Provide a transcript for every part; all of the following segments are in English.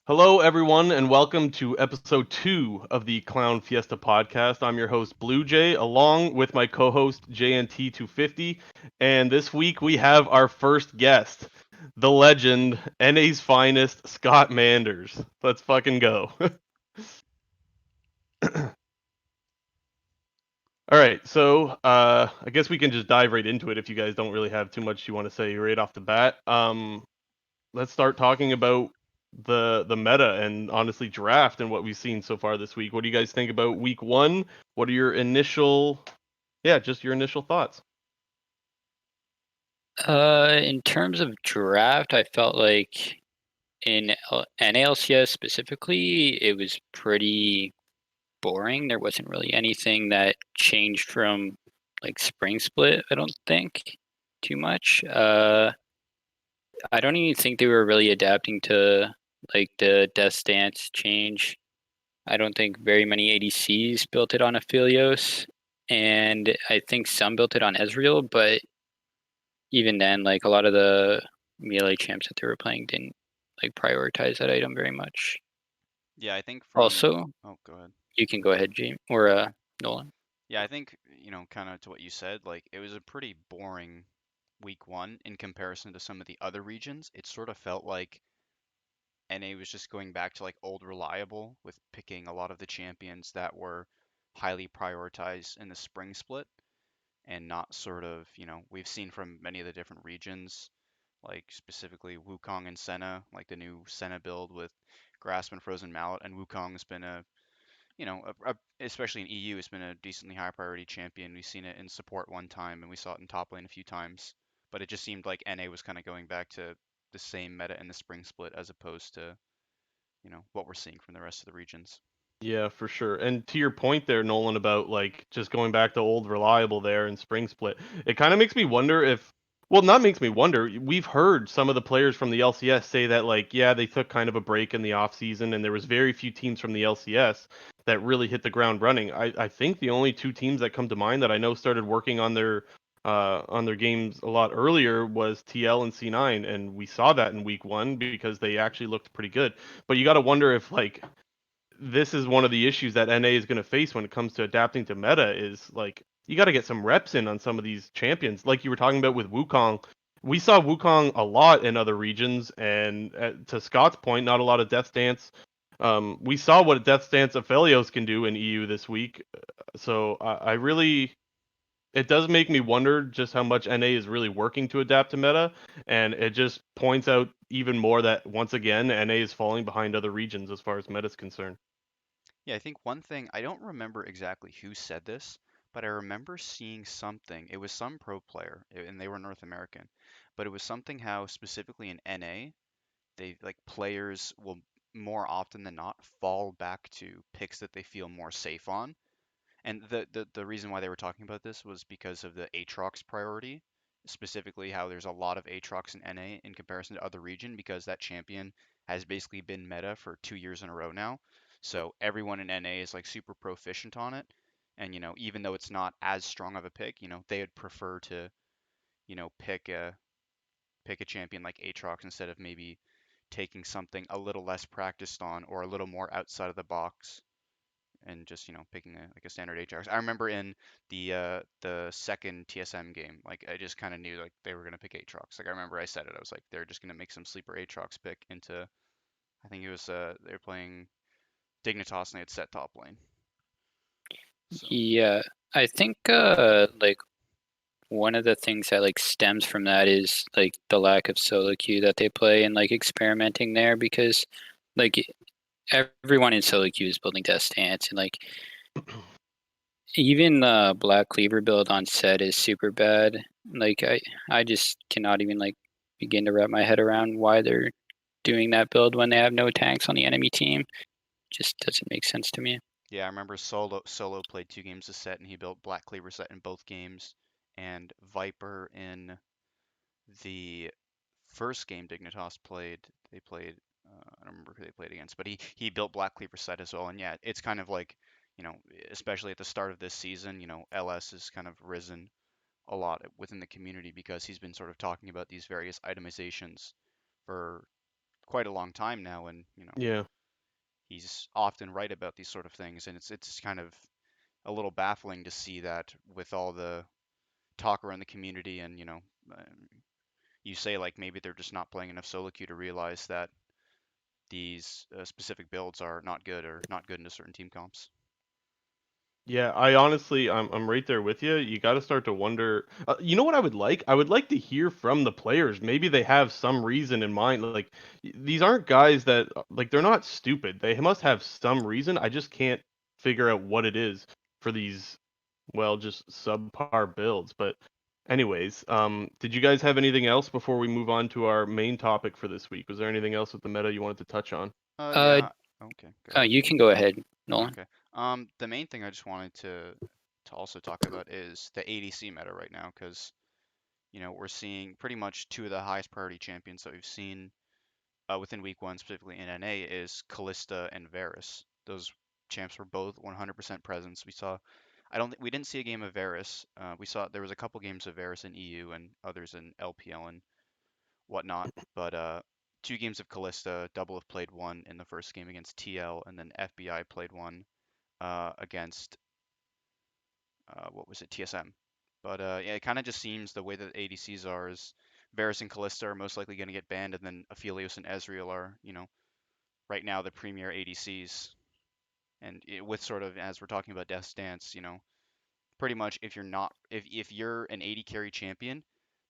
Hello, everyone, and welcome to episode 2 of the Clown Fiesta podcast. I'm your host, Blue Jay, along with my co host, JNT250. And this week we have our first guest, the legend, NA's finest, Scott Manders. Let's fucking go. All right, so I guess we can just dive right into it if you guys don't really have too much you want to say right off the bat. Let's start talking about the meta and honestly draft and what we've seen so far this week. What do you guys think about week one? What are your initial, just your initial thoughts? In terms of draft, I felt like in NALCS specifically, it was pretty boring. There wasn't really anything that changed from like spring split, I don't think too much. I don't even think they were really adapting to like the death stance change. I don't think very many ADCs built it on Aphelios, and I think some built it on Ezreal, but even then, like a lot of the melee champs that they were playing didn't like prioritize that item very much. Yeah, I think from Also, oh, go ahead. you can go ahead, James or Nolan. Yeah, I think, kind of to what you said, like it was a pretty boring week one in comparison to some of the other regions. It sort of felt like NA was just going back to like old reliable with picking a lot of the champions that were highly prioritized in the spring split and not sort of, we've seen from many of the different regions, like specifically Wukong and Senna, like the new Senna build with Grasp and Frozen Mallet, and Wukong's been especially in EU, it's been a decently high priority champion. We've seen it in support one time, and we saw it in top lane a few times. But it just seemed like NA was kind of going back to the same meta in the spring split as opposed to, what we're seeing from the rest of the regions. Yeah, for sure. And to your point there, Nolan, about like just going back to old reliable there in spring split, it kind of makes me wonder if, well, not makes me wonder. We've heard some of the players from the LCS say that like, yeah, they took kind of a break in the off season, and there was very few teams from the LCS that really hit the ground running. I think the only two teams that come to mind that I know started working on their games a lot earlier was TL and C9, and we saw that in week one because they actually looked pretty good. But you got to wonder if like this is one of the issues that NA is going to face when it comes to adapting to meta is like you got to get some reps in on some of these champions. Like you were talking about with Wukong, we saw Wukong a lot in other regions, and to Scott's point, not a lot of Death Dance. We saw what Death Dance Aphelios can do in EU this week, so I really it does make me wonder just how much NA is really working to adapt to meta, and it just points out even more that once again NA is falling behind other regions as far as meta is concerned. Yeah, I think one thing, I don't remember exactly who said this, but I remember seeing something. It was some pro player, and they were North American, but it was something how specifically in NA, they like players will more often than not fall back to picks that they feel more safe on. And the reason why they were talking about this was because of the Aatrox priority, specifically how there's a lot of Aatrox in NA in comparison to other region because that champion has basically been meta for 2 years in a row now. So everyone in NA is like super proficient on it. And even though it's not as strong of a pick, they would prefer to, pick a champion like Aatrox instead of maybe taking something a little less practiced on or a little more outside of the box and just picking like a standard Aatrox. I remember in the second TSM game, like I just kind of knew like they were gonna pick Aatrox. Like I remember I said it. I was like they're just gonna make some sleeper Aatrox pick into. I think it was they were playing Dignitas and they had set top lane. So Yeah, I think like one of the things that like stems from that is like the lack of solo queue that they play and like experimenting there because like everyone in solo queue is building death stance and like even the Black Cleaver build on set is super bad. Like I just cannot even like begin to wrap my head around why they're doing that build when they have no tanks on the enemy team. Just doesn't make sense to me. yeah, I remember Solo played 2 games of set and he built Black Cleaver set in both games, and Viper in the first game Dignitas played. They played. I don't remember who they played against, but he built Black Cleaver set as well. And yeah, it's kind of like, especially at the start of this season, LS has kind of risen a lot within the community because he's been sort of talking about these various itemizations for quite a long time now, and Yeah. he's often right about these sort of things, and it's kind of a little baffling to see that with all the talk around the community, and you say like maybe they're just not playing enough solo queue to realize that these specific builds are not good or not good into certain team comps. Yeah, I honestly, I'm right there with you. You got to start to wonder. You know what I would like? I would like to hear from the players. Maybe they have some reason in mind. Like these aren't guys that like they're not stupid. They must have some reason. I just can't figure out what it is for these, well, just subpar builds. But anyways, did you guys have anything else before we move on to our main topic for this week? Was there anything else with the meta you wanted to touch on? Uh, Yeah. Okay, go ahead. you can go ahead, Nolan. Okay. The main thing I just wanted to also talk about is the ADC meta right now, because we're seeing pretty much two of the highest priority champions that we've seen within week one, specifically in NA, is Kalista and Varus. Those champs were both 100% presence. We saw, I don't, we didn't see a game of Varus. We saw there was a couple games of Varus in EU and others in LPL and whatnot, but two games of Kalista. Double have played one in the first game against TL, and then FBI played one against what was it, TSM. But yeah, it kind of just seems the way that ADCs are is Varus and Kalista are most likely going to get banned, and then Aphelios and Ezreal are, right now the premier ADCs. And with sort of, as we're talking about Death's Dance, pretty much if you're not, if you're an AD carry champion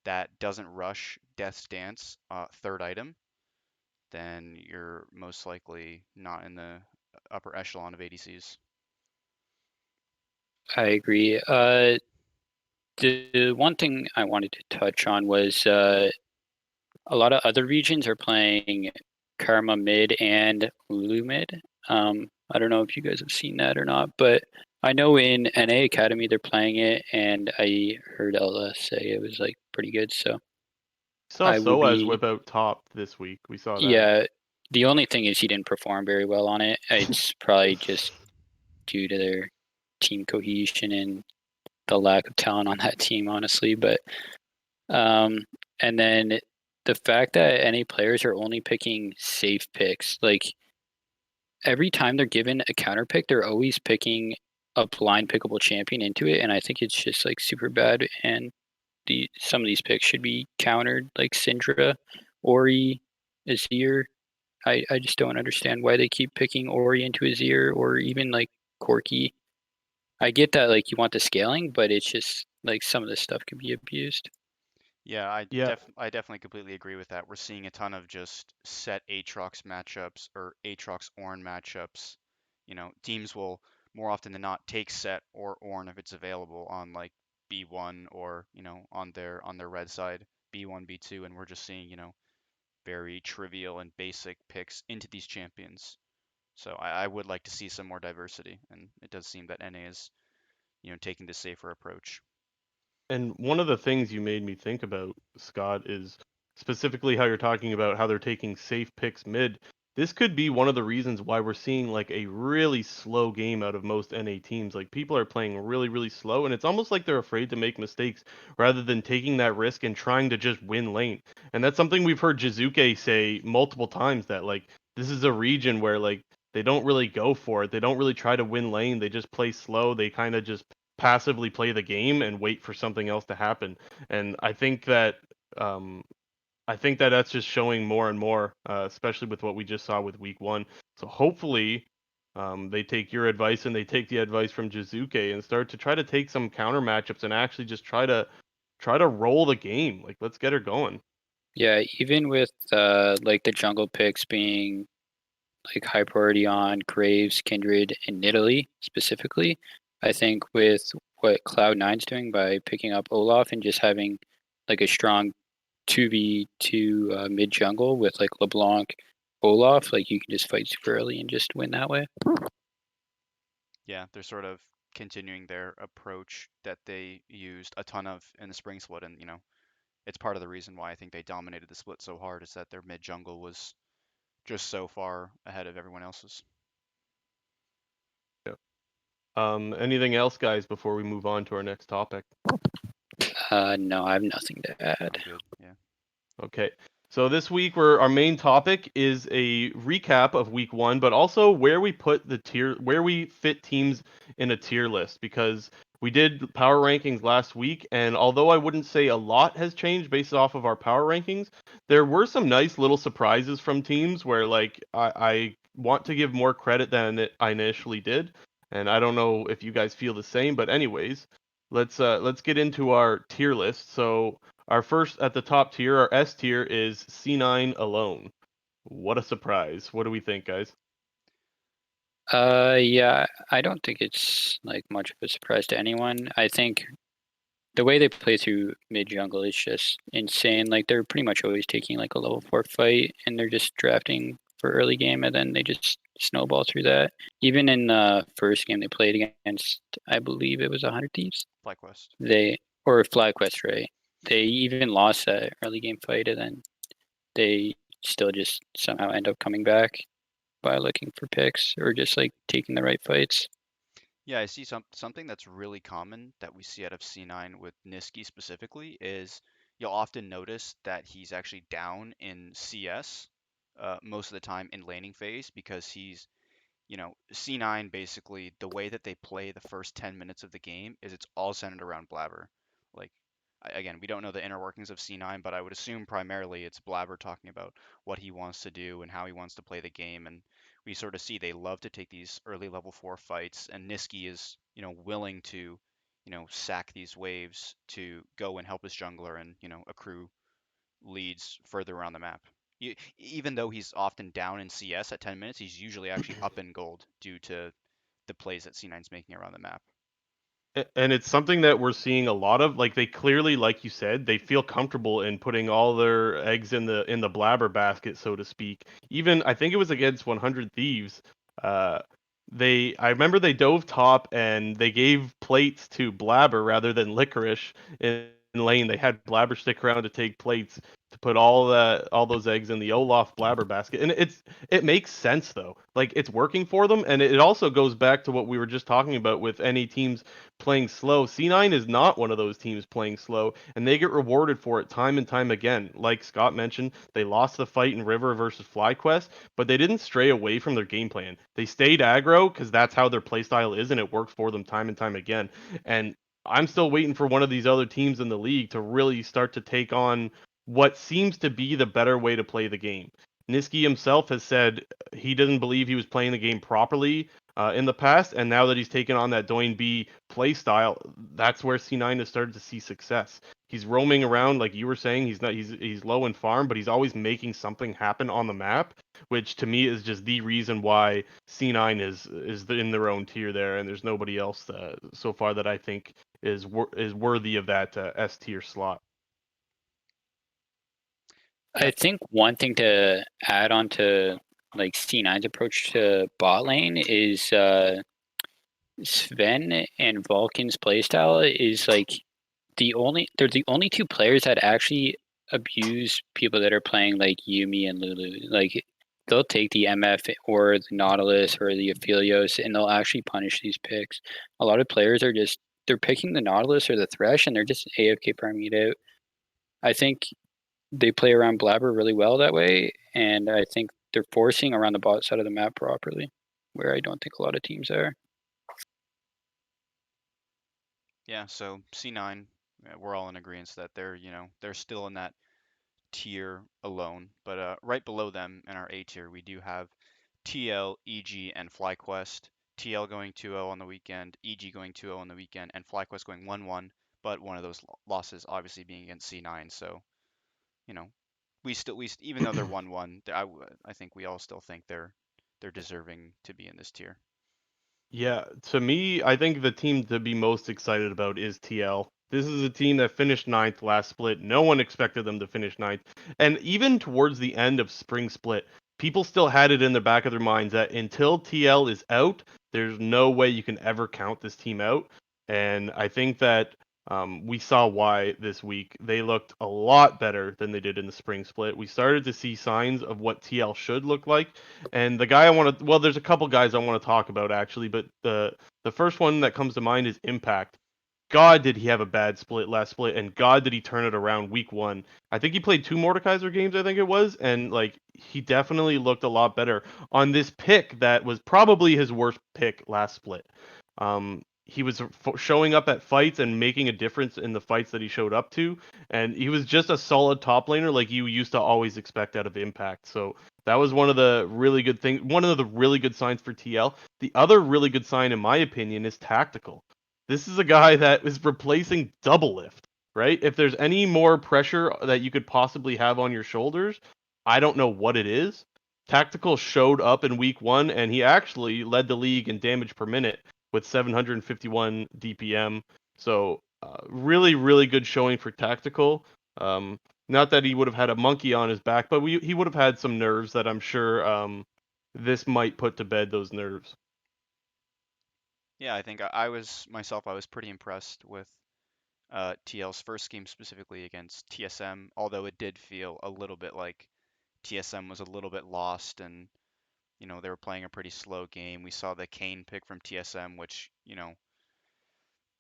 that doesn't rush Death's Dance third item, then you're most likely not in the upper echelon of ADCs. I agree. The one thing I wanted to touch on was a lot of other regions are playing Karma mid and Lulu mid. I don't know if you guys have seen that or not, but I know in NA Academy they're playing it, and I heard LS say it was like pretty good. So Saw I will Soaz be, whip out top this week. We saw that. yeah. The only thing is he didn't perform very well on it. It's probably just due to their team cohesion and the lack of talent on that team, honestly. But um, and then the fact that NA players are only picking safe picks, like every time they're given a counter pick, they're always picking a blind pickable champion into it, and I think it's just like super bad. And some of these picks should be countered, like Syndra, Ori, Azir. I just don't understand why they keep picking Ori into Azir or even like Corki. I get that like you want the scaling, but it's just like some of this stuff can be abused. Yeah, Yeah, I definitely completely agree with that. We're seeing a ton of just set Aatrox matchups or Aatrox Ornn matchups. Teams will more often than not take set or Ornn if it's available on like B1 or, on their red side, B1, B2, and we're just seeing, very trivial and basic picks into these champions. So I would like to see some more diversity, and it does seem that NA is, taking the safer approach. and one of the things you made me think about, Scott, is specifically how you're talking about how they're taking safe picks mid. This could be one of the reasons why we're seeing like a really slow game out of most NA teams. Like people are playing really, really slow, and it's almost like they're afraid to make mistakes rather than taking that risk and trying to just win lane. And that's something we've heard Jizuke say multiple times that like this is a region where like they don't really go for it. They don't really try to win lane. They just play slow. They kind of just passively play the game and wait for something else to happen. And um, I think that that's just showing more and more, especially with what we just saw with week one. So hopefully, they take your advice and they take the advice from Jizuke and start to try to take some counter matchups and actually just try to roll the game. Like let's get her going. Yeah, even with like the jungle picks being like high priority on Graves, Kindred, and Nidalee specifically, I think with what Cloud9's doing by picking up Olaf and just having like a strong 2v2 mid jungle with like LeBlanc, Olaf, like you can just fight super early and just win that way. Yeah, they're sort of continuing their approach that they used a ton of in the spring split, and it's part of the reason why I think they dominated the split so hard is that their mid jungle was just so far ahead of everyone else's. Yeah. Anything else, guys, before we move on to our next topic? No, I have nothing to add. I'm good. Yeah. Okay. So this week, our main topic is a recap of week 1, but also where we put where we fit teams in a tier list, because we did power rankings last week, and although I wouldn't say a lot has changed based off of our power rankings, there were some nice little surprises from teams where like I want to give more credit than I initially did, and I don't know if you guys feel the same, but anyways, let's get into our tier list. So our first at the top tier, our S tier, is C9 alone. What a surprise. What do we think, guys? Yeah, I don't think it's like much of a surprise to anyone. I think the way they play through mid jungle is just insane. Like they're pretty much always taking like a level 4 fight and they're just drafting for early game and then they just snowball through that. Even in the first game they played against, I believe it was 100 Thieves. FlyQuest. They or FlyQuest, right? They even lost that early game fight and then they still just somehow end up coming back by looking for picks or just like taking the right fights. Yeah, I see something that's really common that we see out of C9 with Niski specifically is you'll often notice that he's actually down in CS most of the time in laning phase because he's, C9 basically the way that they play the first 10 minutes of the game is it's all centered around Blabber. Like again, we don't know the inner workings of C9, but I would assume primarily it's Blabber talking about what he wants to do and how he wants to play the game. And we sort of see they love to take these early level 4 fights, and Niski is, willing to, sack these waves to go and help his jungler and, accrue leads further around the map. Even though he's often down in CS at 10 minutes, he's usually actually up in gold due to the plays that C9's making around the map. And it's something that we're seeing a lot of. Like they clearly, like you said, they feel comfortable in putting all their eggs in the blabber basket, so to speak. Even I think it was against 100 Thieves. Uh, I remember they dove top and they gave plates to Blabber rather than Licorice in lane. They had Blabber stick around to take plates to put all those eggs in the Olaf Blabber basket, and it makes sense though. Like it's working for them, and it also goes back to what we were just talking about with any teams playing slow. C9 is not one of those teams playing slow, and they get rewarded for it time and time again. Like Scott mentioned, they lost the fight in River versus FlyQuest, but they didn't stray away from their game plan. They stayed aggro because that's how their playstyle is, and it worked for them time and time again. And I'm still waiting for one of these other teams in the league to really start to take on what seems to be the better way to play the game. Niski himself has said he didn't believe he was playing the game properly in the past, and now that he's taken on that Doin B play style, that's where C9 has started to see success. He's roaming around, like you were saying. He's low in farm, but he's always making something happen on the map, which to me is just the reason why C9 is in their own tier there, and there's nobody else so far that I think is worthy of that S tier slot. Yeah, I think one thing to add on to like C9's approach to bot lane is Sven and Vulcan's playstyle is like they're the only two players that actually abuse people that are playing like Yumi and Lulu. Like they'll take the MF or the Nautilus or the Aphelios and they'll actually punish these picks. A lot of players are just they're picking the Nautilus or the Thresh and they're just AFK farming it out. I think they play around Blabber really well that way, and I think they're forcing around the bot side of the map properly, where I don't think a lot of teams are. yeah. So C9, we're all in agreement that they're, they're still in that tier alone. But right below them in our A tier, we do have TL, EG, and FlyQuest. TL going 2-0 on the weekend, EG going 2-0 on the weekend, and FlyQuest going 1-1. But one of those losses obviously being against C9. So, you know, even though they're 1-1, I think we all still think they're deserving to be in this tier. Yeah, to me, I think the team to be most excited about is TL. This is a team that finished ninth last split. No one expected them to finish ninth. And even towards the end of spring split, people still had it in the back of their minds that until TL is out, there's no way you can ever count this team out. And I think that we saw why this week. They looked a lot better than they did in the spring split. We started to see signs of what TL should look like. And the guy I want to, well, there's a couple guys I want to talk about actually, but the first one that comes to mind is Impact. God, did he have a bad split last split, and God, did he turn it around week 1. I think he played 2 Mordekaiser games, I think it was, and, like, he definitely looked a lot better on this pick that was probably his worst pick last split. He was showing up at fights and making a difference in the fights that he showed up to, and he was just a solid top laner like you used to always expect out of Impact. So that was one of the really good things, one of the really good signs for TL. The other really good sign, in my opinion, is tactical. This is a guy that is replacing double lift, right? If there's any more pressure that you could possibly have on your shoulders, I don't know what it is. Tactical showed up in week 1, and he actually led the league in damage per minute with 751 DPM. So really, really good showing for Tactical. Not that he would have had a monkey on his back, but he would have had some nerves that I'm sure this might put to bed those nerves. Yeah, I think I was myself. I was pretty impressed with TL's first game specifically against TSM, although it did feel a little bit like TSM was a little bit lost and they were playing a pretty slow game. We saw the Kane pick from TSM, which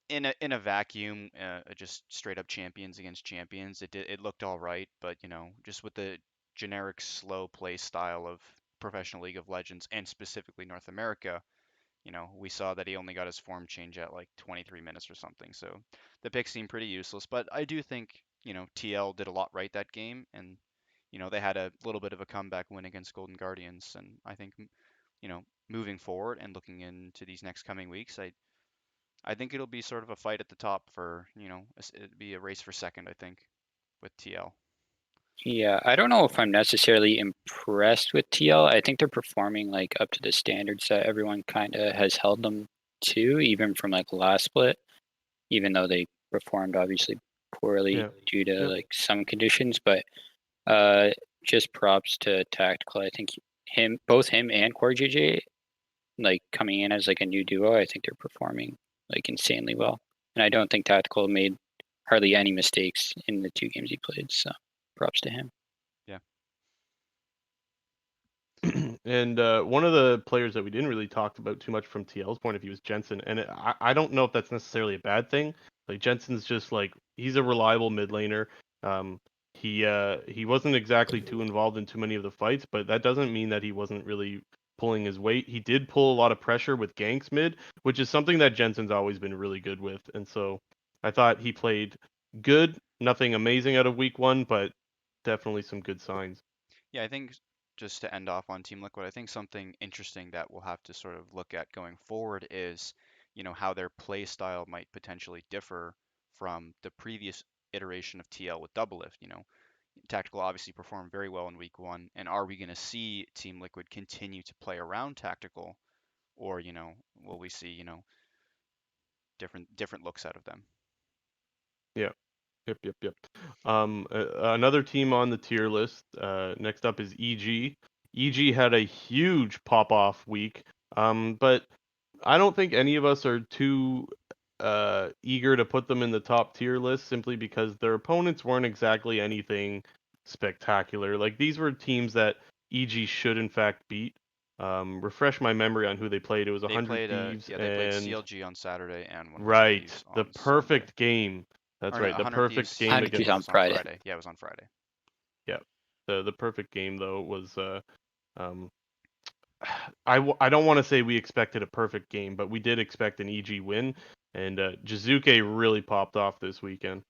in a vacuum, just straight up champions against champions. It looked all right, but just with the generic slow play style of professional League of Legends and specifically North America, we saw that he only got his form change at like 23 minutes or something. So the pick seemed pretty useless, but I do think, TL did a lot right that game, and they had a little bit of a comeback win against Golden Guardians, and I think, moving forward and looking into these next coming weeks, I think it'll be sort of a fight at the top for, it'd be a race for second, I think, with TL. Yeah, I don't know if I'm necessarily impressed with TL. I think they're performing like up to the standards that everyone kind of has held them to, even from like last split, even though they performed obviously poorly Yeah. due to Yep. like some conditions. But uh, just props to Tactical. I think both him and Core JJ, like coming in as like a new duo, I think they're performing like insanely well. And I don't think Tactical made hardly any mistakes in the 2 games he played. So props to him. Yeah. And one of the players that we didn't really talk about too much from TL's point of view is Jensen, and I don't know if that's necessarily a bad thing. Like Jensen's just like he's a reliable mid laner. Um, he wasn't exactly too involved in too many of the fights, but that doesn't mean that he wasn't really pulling his weight. He did pull a lot of pressure with ganks mid, which is something that Jensen's always been really good with, and so I thought he played good. Nothing amazing out of week 1, but definitely some good signs. Yeah, I think just to end off on Team Liquid, I think something interesting that we'll have to sort of look at going forward is, how their play style might potentially differ from the previous iteration of TL with Double Lift. Tactical obviously performed very well in week 1, and are we going to see Team Liquid continue to play around Tactical, or, will we see, different looks out of them? Yeah. Yep, yep, yep. Another team on the tier list. Next up is EG. EG had a huge pop off week. But I don't think any of us are too eager to put them in the top tier list simply because their opponents weren't exactly anything spectacular. Like these were teams that EG should in fact beat. Refresh my memory on who they played. It was They 100 played Thieves yeah, they played and CLG on Saturday and 100 right, Thieves the on Sunday. perfect game. That's Or no, right, the 100 perfect Thieves game 100 Thieves against on was on Friday. Friday. Yeah, it was on Friday. yeah. The perfect game though was um I don't want to say we expected a perfect game, but we did expect an EG win, and Jizuke really popped off this weekend.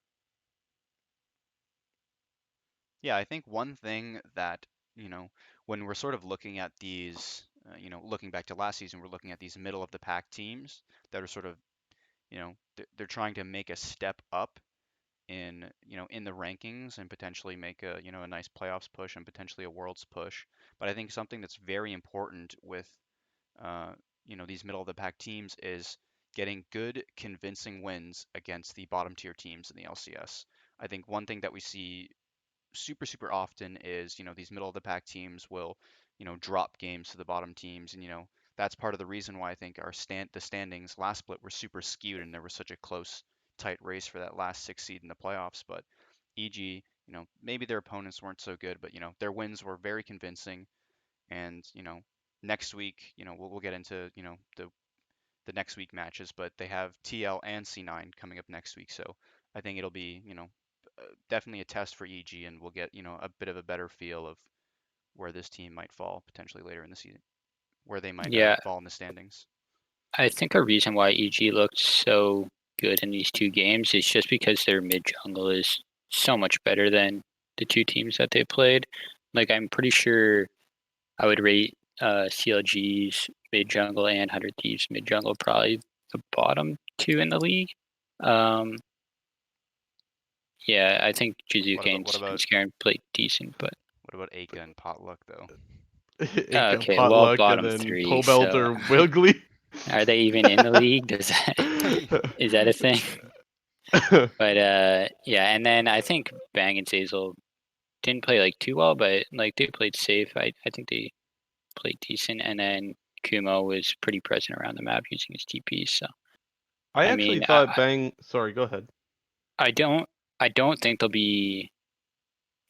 Yeah, I think one thing that, when we're sort of looking at these, looking back to last season, we're looking at these middle of the pack teams that are sort of, they're trying to make a step up in the rankings and potentially make a nice playoffs push and potentially a worlds push. But I think something that's very important with, uh, these middle of the pack teams is getting good, convincing wins against the bottom tier teams in the LCS. I think one thing that we see super often is these middle of the pack teams will drop games to the bottom teams, and that's part of the reason why I think the standings last split were super skewed and there was such a close tight race for that last 6 seed in the playoffs. But EG, maybe their opponents weren't so good, but their wins were very convincing. And next week, we'll get into the the next week matches, but they have TL and C9 coming up next week, so I think it'll be, definitely a test for EG, and we'll get, a bit of a better feel of where this team might fall potentially later in the season, where they might Yeah, fall in the standings. I think a reason why EG looked so good in these two games is just because their mid jungle is so much better than the two teams that they played. Like, I'm pretty sure I would rate CLG's mid jungle and 100 Thieves mid jungle probably the bottom two in the league. Um, yeah, I think What about what Jizuke and about Scarin played decent, but what about Aka and Potluck though? Inca okay, well, Potluck and bottom then three. So Pobelter Wiggly. are they even in the league? Does that is that a thing? But yeah, and then I think Bang and Zazel didn't play like too well, but like they played safe. I think they played decent, and then Kumo was pretty present around the map using his TP. So I I actually mean, thought Bang. Sorry, go ahead. I don't think they'll be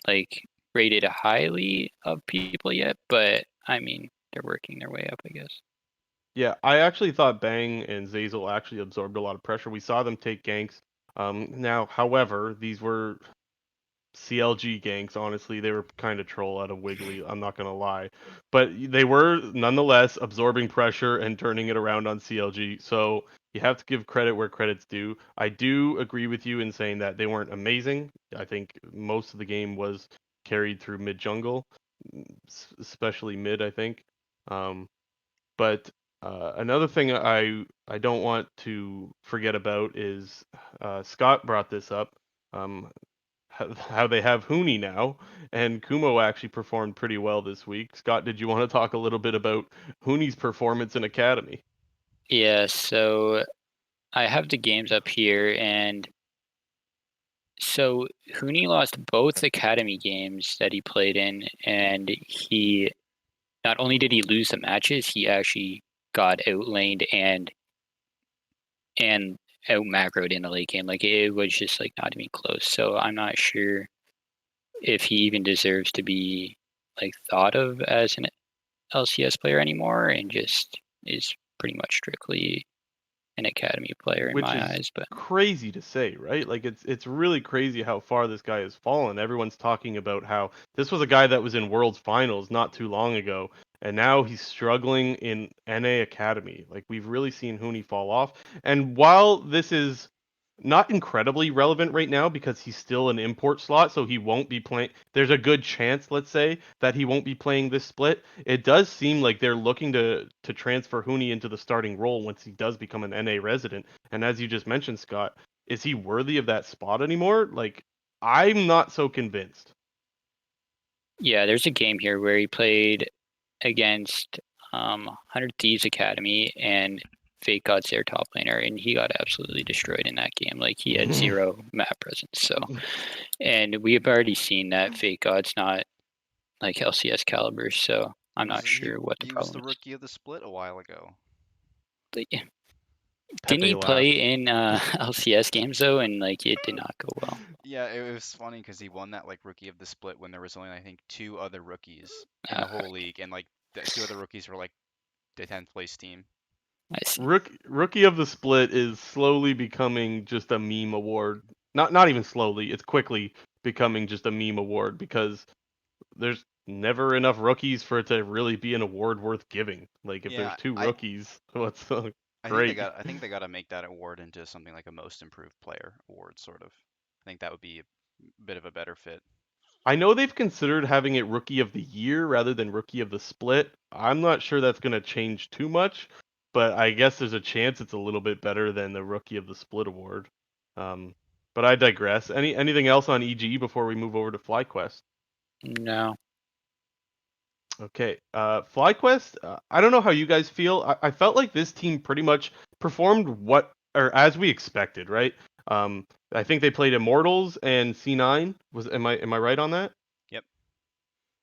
like rated highly of people yet, but I mean they're working their way up, I guess. Yeah, I actually thought Bang and Zazel actually absorbed a lot of pressure. We saw them take ganks. Now, however, these were CLG ganks. Honestly, they were kind of troll out of Wiggly. I'm not gonna lie, but they were nonetheless absorbing pressure and turning it around on CLG. So you have to give credit where credit's due. I do agree with you in saying that they weren't amazing. I think most of the game was carried through mid jungle, especially mid. I think. Um, but another thing I don't want to forget about is Scott brought this up. Um, how they have Hooney now, and Kumo actually performed pretty well this week. Scott, did you want to talk a little bit about Hooney's performance in Academy? Yeah, so I have the games up here, and so Hooney lost both academy games that he played in, and he not only did he lose the matches, he actually got outlaned and out macroed in the late game. Like it was just like not even close. So I'm not sure if he even deserves to be like thought of as an LCS player anymore, and just is pretty much strictly an academy player in Which my is eyes. But crazy to say, right? Like it's really crazy how far this guy has fallen. Everyone's talking about how this was a guy that was in Worlds Finals not too long ago, and now he's struggling in NA Academy. Like we've really seen Hooney fall off. And while this is not incredibly relevant right now because he's still an import slot, so he won't be playing. There's a good chance, let's say, that he won't be playing this split. It does seem like they're looking to transfer Hooney into the starting role once he does become an NA resident. And as you just mentioned, Scott, is he worthy of that spot anymore? Like, I'm not so convinced. yeah, there's a game here where he played against 100 Thieves Academy and Fake God's their top laner, and he got absolutely destroyed in that game. Like he had zero map presence. So, and we have already seen that Fake God's not like LCS caliber. So I'm not sure what the He was problem the is. rookie of the split a while ago. Like, didn't Pepe he play laughed. in LCS games though, and like it did not go well? Yeah, it was funny because he won that like rookie of the split when there was only I think two other rookies in the Uh, whole league, and like the two other rookies were like the 10th place team. I see. Rookie of the Split is slowly becoming just a meme award. Not even slowly, it's quickly becoming just a meme award because there's never enough rookies for it to really be an award worth giving. Like if there's Yeah, two I rookies, what's the I think great? they got to make that award into something like a most improved player award sort of. I think that would be a bit of a better fit. I know they've considered having it Rookie of the Year rather than Rookie of the Split. I'm not sure that's going to change too much, but I guess there's a chance it's a little bit better than the Rookie of the Split award. Um, but I digress. Anything else on EG before we move over to FlyQuest? No. Okay, FlyQuest. I don't know how you guys feel. I felt like this team pretty much performed what or as we expected, right? I think they played Immortals and C9. Am I right on that? Yep.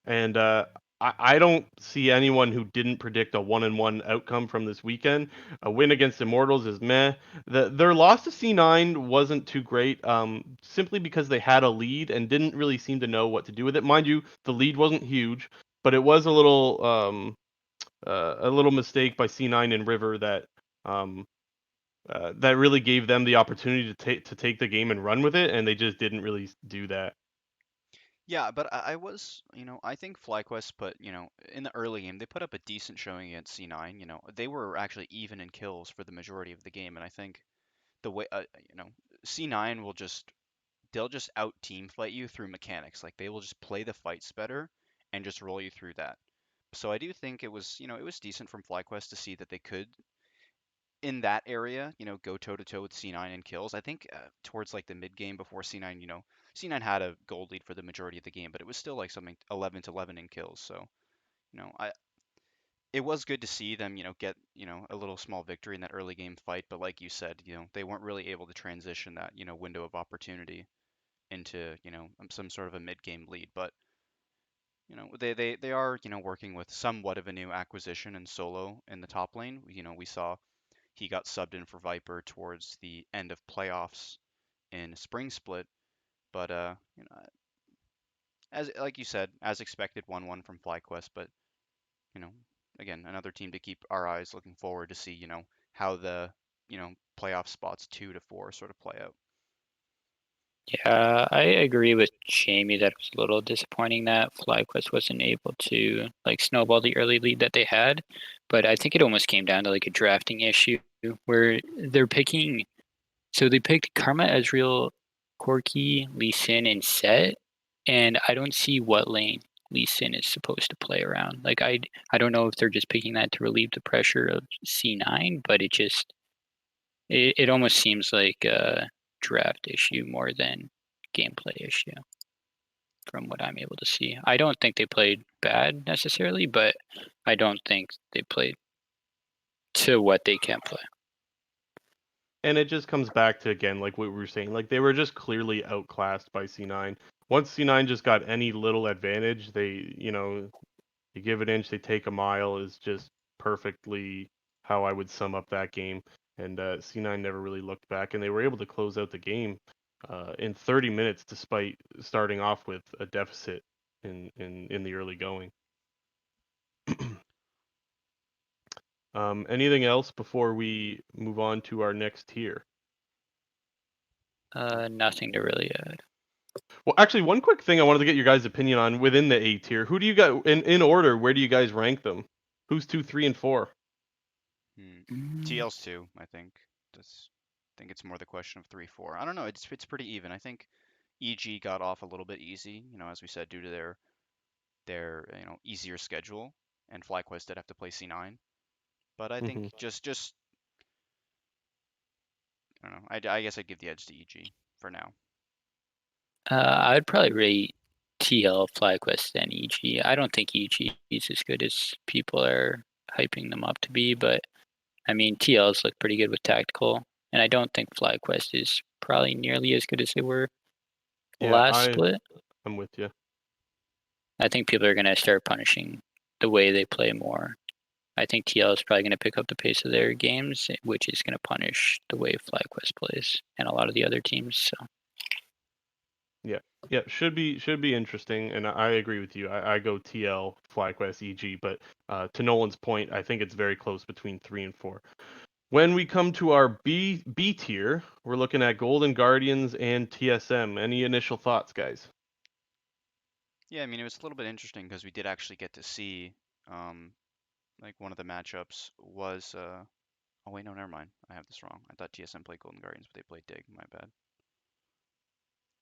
And I don't see anyone who didn't predict a 1-1 outcome from this weekend. A win against Immortals is meh. Their loss to C9 wasn't too great, simply because they had a lead and didn't really seem to know what to do with it. Mind you, the lead wasn't huge, but it was a little mistake by C9 and River that that really gave them the opportunity to take the game and run with it, and they just didn't really do that. Yeah, but I was, I think FlyQuest put, in the early game, they put up a decent showing against C9. They were actually even in kills for the majority of the game, and I think the way, C9 they'll just out team fight you through mechanics. Like they will just play the fights better and just roll you through that. So I do think it was decent from FlyQuest to see that they could in that area, go toe to toe with C9 in kills. I think towards like the mid game before C9, C9 had a gold lead for the majority of the game, but it was still like something 11 to 11 in kills. So, I it was good to see them, get, a little small victory in that early game fight, but like you said, they weren't really able to transition that, window of opportunity into, some sort of a mid game lead. But, they are, working with somewhat of a new acquisition in Solo in the top lane. We saw he got subbed in for Viper towards the end of playoffs in Spring Split, but as like you said, as expected, 1-1 from FlyQuest. But you know, again, another team to keep our eyes looking forward to see, how the playoff spots 2 to 4 sort of play out. Yeah, I agree with Jamie that it was a little disappointing that FlyQuest wasn't able to like snowball the early lead that they had. But I think it almost came down to like a drafting issue where they're picking. So they picked Karma, Ezreal, Corki, Lee Sin, and Set, and I don't see what lane Lee Sin is supposed to play around. Like I don't know if they're just picking that to relieve the pressure of C9, but it almost seems like a draft issue more than gameplay issue from what I'm able to see. I don't think they played bad necessarily, but I don't think they played to what they can play. And it just comes back to, again, like what we were saying, like they were just clearly outclassed by C9. Once C9 just got any little advantage, they give an inch, they take a mile is just perfectly how I would sum up that game. And C9 never really looked back, and they were able to close out the game in 30 minutes despite starting off with a deficit in the early going. Anything else before we move on to our next tier? Nothing to really add. Well, actually, one quick thing I wanted to get your guys' opinion on within the A tier. Who do you got in order? Where do you guys rank them? Who's 2, 3, and 4? TL's 2, I think. I think it's more the question of 3-4. I don't know. It's pretty even. I think EG got off a little bit easy, as we said, due to their easier schedule, and FlyQuest did have to play C9. But I think Mm-hmm. just I don't know. I guess I'd give the edge to EG for now. I'd probably rate TL, FlyQuest, and EG. I don't think EG is as good as people are hyping them up to be, but I mean TLs look pretty good with tactical, and I don't think FlyQuest is probably nearly as good as they were Yeah, last split. I'm with you. I think people are going to start punishing the way they play more. I think TL is probably going to pick up the pace of their games, which is going to punish the way FlyQuest plays and a lot of the other teams. So Yeah, should be interesting, and I agree with you. I go TL, FlyQuest, EG, but to Nolan's point, I think it's very close between 3 and 4. When we come to our B tier, we're looking at Golden Guardians and TSM. Any initial thoughts, guys? Yeah, I mean, it was a little bit interesting because we did actually get to see, like one of the matchups was, oh wait, no, never mind. I have this wrong. I thought TSM played Golden Guardians, but they played Dig. My bad.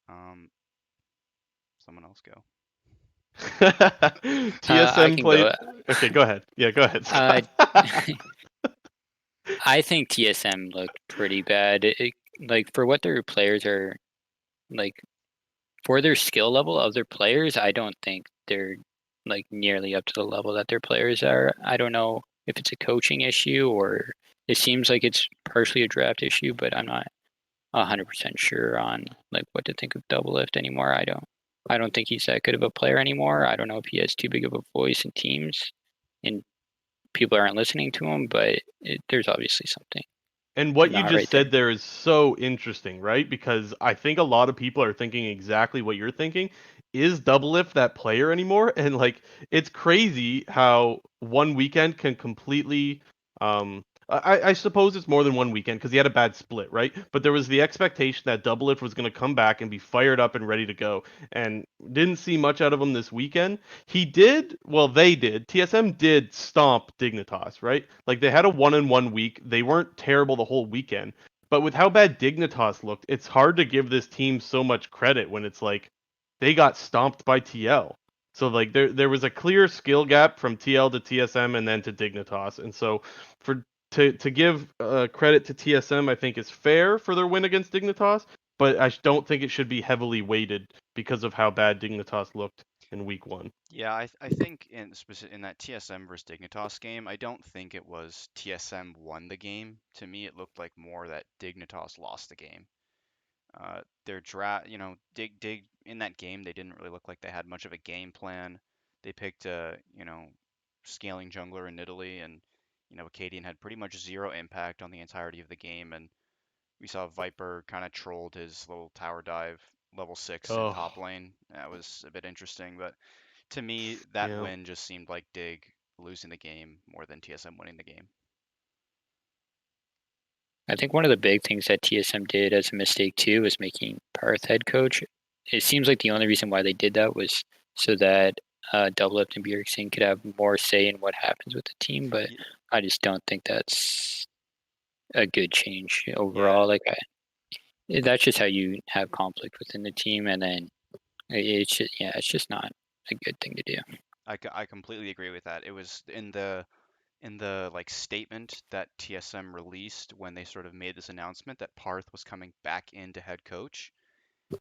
Um, Someone else go. I TSM can played. go. Okay, go ahead. Yeah, go ahead, Uh, Scott. I think TSM looked pretty bad. Like for what their players are like for their skill level of their players, I don't think they're like nearly up to the level that their players are. I don't know if it's a coaching issue or it seems like it's partially a draft issue, but I'm not 100% sure on like what to think of Double Lift anymore. I don't think he's that good of a player anymore. I don't know if he has too big of a voice in teams and people aren't listening to him, but there's obviously something And what you not just right there. said there is so interesting, right? Because I think a lot of people are thinking exactly what you're thinking. Is Doublelift that player anymore? And like, it's crazy how one weekend can completely I suppose it's more than one weekend because he had a bad split, right? But there was the expectation that Doublelift was going to come back and be fired up and ready to go, and didn't see much out of him this weekend. He did, well, they did. TSM did stomp Dignitas, right? Like they had a 1-1 week. They weren't terrible the whole weekend, but with how bad Dignitas looked, it's hard to give this team so much credit when it's like they got stomped by TL. So like there was a clear skill gap from TL to TSM and then to Dignitas, and so for to give credit to TSM, I think is fair for their win against Dignitas, but I don't think it should be heavily weighted because of how bad Dignitas looked in week one. Yeah, I think in that TSM versus Dignitas game, I don't think it was TSM won the game. To me, it looked like more that Dignitas lost the game. Their draft, Dig in that game, they didn't really look like they had much of a game plan. They picked a, scaling jungler in Italy, and Acadian had pretty much zero impact on the entirety of the game. And we saw Viper kind of trolled his little tower dive level 6 in Oh, top lane. That was a bit interesting, but to me, that yeah. win just seemed like Dig losing the game more than TSM winning the game. I think one of the big things that TSM did as a mistake too was making Parth head coach. It seems like the only reason why they did that was so that Doublelift and Bjergsen could have more say in what happens with the team, but I just don't think that's a good change Yeah, overall. That's just how you have conflict within the team, and then it's just not a good thing to do. I completely agree with that. It was in the like statement that TSM released when they sort of made this announcement that Parth was coming back into head coach.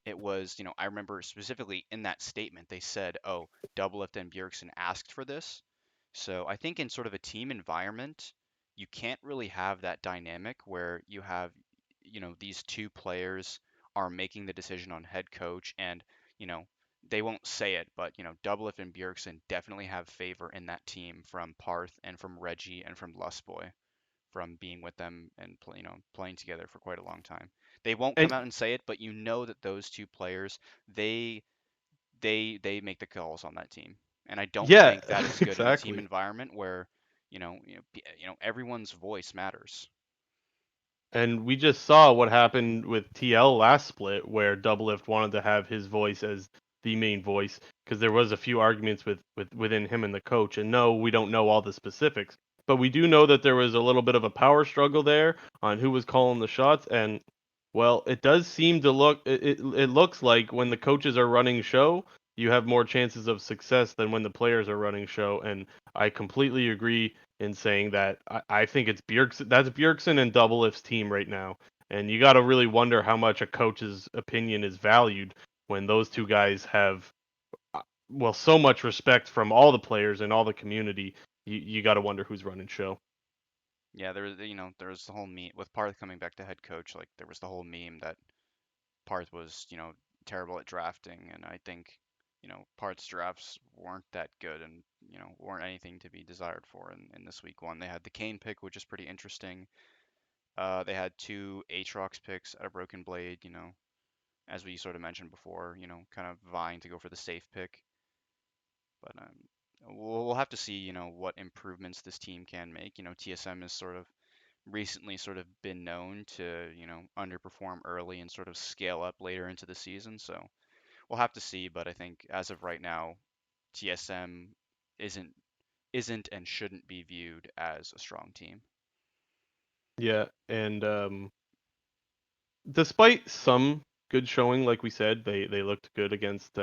It was, I remember specifically in that statement they said, "Oh, Doublelift and Bjergsen asked for this." So I think in sort of a team environment, you can't really have that dynamic where you have, these two players are making the decision on head coach and, you know, they won't say it, but Doublelift and Bjergsen definitely have favor in that team from Parth and from Reggie and from Lustboy from being with them and playing together for quite a long time. They won't come And out and say it, but you know that those two players, they make the calls on that team. And I don't yeah, think that is good in a team exactly. environment where, everyone's voice matters. And we just saw what happened with TL last split, where Doublelift wanted to have his voice as the main voice because there was a few arguments within him and the coach. And no, we don't know all the specifics, but we do know that there was a little bit of a power struggle there on who was calling the shots. And well, it does seem to it looks like when the coaches are running show, you have more chances of success than when the players are running show. And I completely agree in saying that I think it's Bjergsen. That's Bjergsen and Doublelift's team right now, and you got to really wonder how much a coach's opinion is valued when those two guys have well so much respect from all the players and all the community. You got to wonder who's running show. Yeah, there was the whole meme with Parth coming back to head coach. Like there was the whole meme that Parth was, terrible at drafting, and I think, Parth's drafts weren't that good and, weren't anything to be desired for in this week one. They had the Kane pick, which is pretty interesting. They had two Aatrox picks at a Broken Blade, as we sort of mentioned before, kind of vying to go for the safe pick. But we'll have to see, what improvements this team can make. TSM has sort of recently sort of been known to, underperform early and sort of scale up later into the season. So we'll have to see. But I think as of right now, TSM isn't isn't and shouldn't be viewed as a strong team. Yeah, and despite some good showing, like we said, they looked good against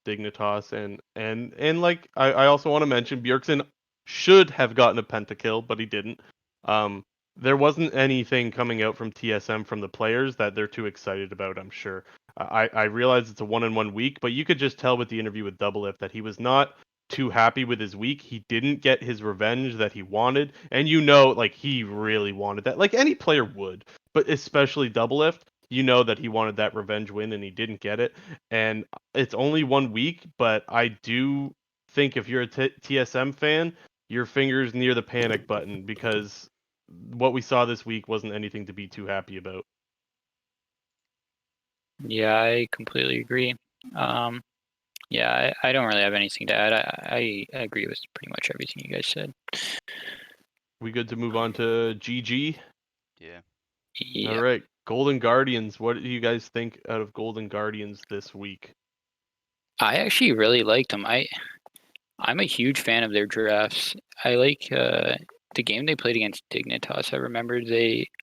Dignitas and like I also want to mention Bjergsen should have gotten a pentakill, but he didn't. Um, there wasn't anything coming out from TSM from the players that they're too excited about. I'm sure. I realize it's a 1-1 week, but you could just tell with the interview with Doublelift that he was not too happy with his week. He didn't get his revenge that he wanted, and like he really wanted that, like any player would, but especially Doublelift. You know that he wanted that revenge win and he didn't get it. And it's only 1 week, but I do think if you're a TSM fan, your fingers near the panic button because what we saw this week wasn't anything to be too happy about. Yeah, I completely agree. Um, yeah, I don't really have anything to add. I agree with pretty much everything you guys said. We good to move on to GG? Yeah. Yeah, All right. Golden Guardians. What do you guys think out of Golden Guardians this week? I actually really liked them. I'm a huge fan of their drafts. I like the game they played against Dignitas. I remember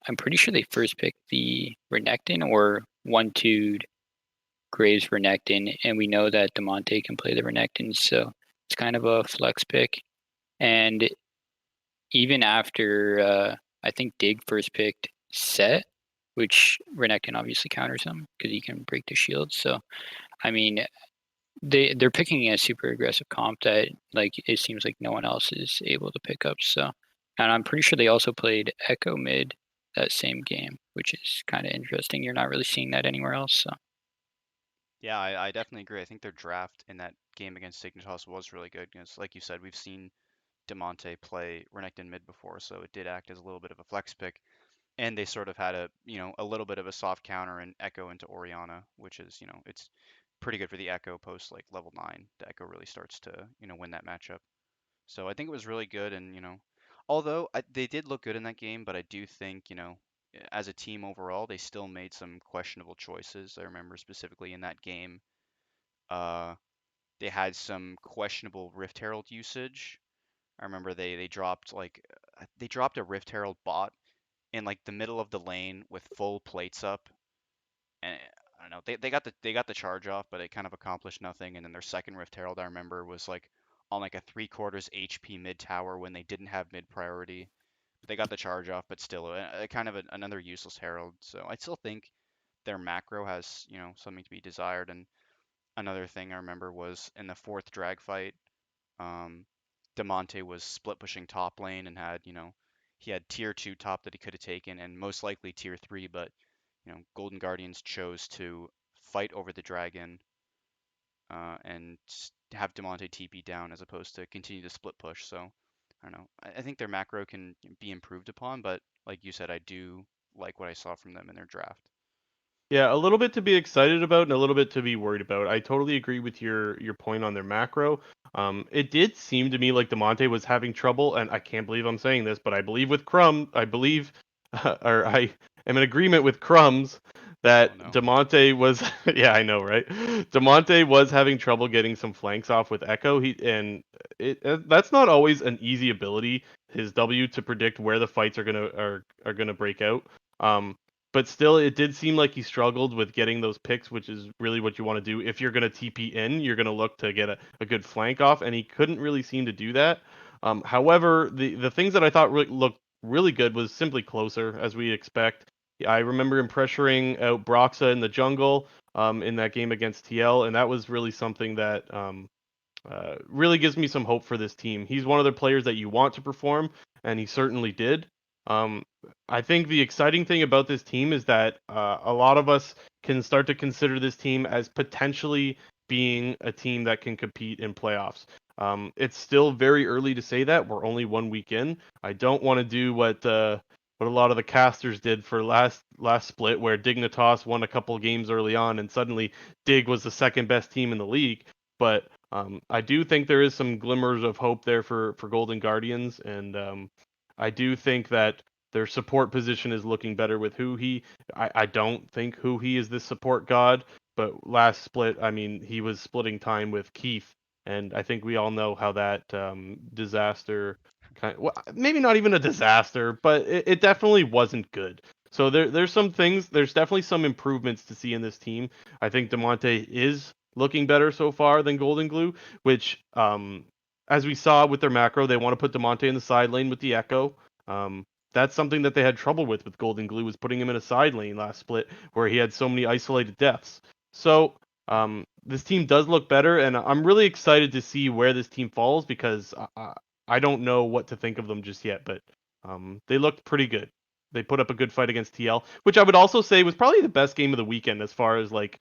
I'm pretty sure they first picked the Renekton or 1-2'd Graves Renekton, and we know that Demonte can play the Renekton, so it's kind of a flex pick. And even after I think Dig first picked Set, which Renekton obviously counters him because he can break the shield. So I mean, they're picking a super aggressive comp that like it seems like no one else is able to pick up. So, and I'm pretty sure they also played Echo mid that same game, which is kind of interesting. You're not really seeing that anywhere else. So Yeah, I definitely agree. I think their draft in that game against Dignitas was really good because, like you said, we've seen Demonte play Renekton mid before, so it did act as a little bit of a flex pick. And they sort of had a little bit of a soft counter and Echo into Orianna, which is, it's pretty good for the Echo post like level 9. The Echo really starts to, win that matchup. So I think it was really good, and although they did look good in that game, but I do think as a team overall, they still made some questionable choices. I remember specifically in that game, uh, they had some questionable Rift Herald usage. I remember they dropped they dropped a Rift Herald bot in like the middle of the lane with full plates up, and I don't know. They got the charge off, but it kind of accomplished nothing. And then their second Rift Herald, I remember, was like on like a 3/4 HP mid tower when they didn't have mid priority. But they got the charge off, but still, kind of another useless Herald. So I still think their macro has something to be desired. And another thing I remember was in the fourth drag fight, um, Demonte was split pushing top lane and had he had tier 2 top that he could have taken and most likely tier 3, but Golden Guardians chose to fight over the dragon and have Demonte TP down as opposed to continue to split push. So I don't know. I think their macro can be improved upon, but like you said, I do like what I saw from them in their draft. Yeah, a little bit to be excited about and a little bit to be worried about. I totally agree with your point on their macro. It did seem to me like Demonte was having trouble, and I can't believe I'm saying this, but I believe with Crumb, I believe, or I am in agreement with Crumbs Oh that no. Demonte was, yeah, I know, right? Demonte was having trouble getting some flanks off with Echo. That's not always an easy ability. His W to predict where the fights are gonna break out. Um, but still, it did seem like he struggled with getting those picks, which is really what you want to do. If you're going to TP in, you're going to look to get a good flank off, and he couldn't really seem to do that. However, the things that I thought looked really good was simply closer, as we expect. I remember him pressuring out Broxa in the jungle in that game against TL, and that was really something that really gives me some hope for this team. He's one of the players that you want to perform, and he certainly did. Um, I think the exciting thing about this team is that a lot of us can start to consider this team as potentially being a team that can compete in playoffs. It's still very early to say that. We're only 1 week in. I don't want to do what a lot of the casters did for last split, where Dignitas won a couple games early on, and suddenly Dig was the second best team in the league. But I do think there is some glimmers of hope there for Golden Guardians, and I do think that their support position is looking better with Huhi. I don't think Huhi is the support god, but last split, I mean, he was splitting time with Keith, and I think we all know how that disaster well, maybe not even a disaster, but it definitely wasn't good. So there's some things, there's definitely some improvements to see in this team. I think Demonte is looking better so far than Golden Glue, which, as we saw with their macro, they want to put Demonte in the side lane with the Echo. That's something that they had trouble with Golden Glue, was putting him in a side lane last split where he had so many isolated deaths. So this team does look better, and I'm really excited to see where this team falls because I don't know what to think of them just yet, but they looked pretty good. They put up a good fight against TL, which I would also say was probably the best game of the weekend as far as like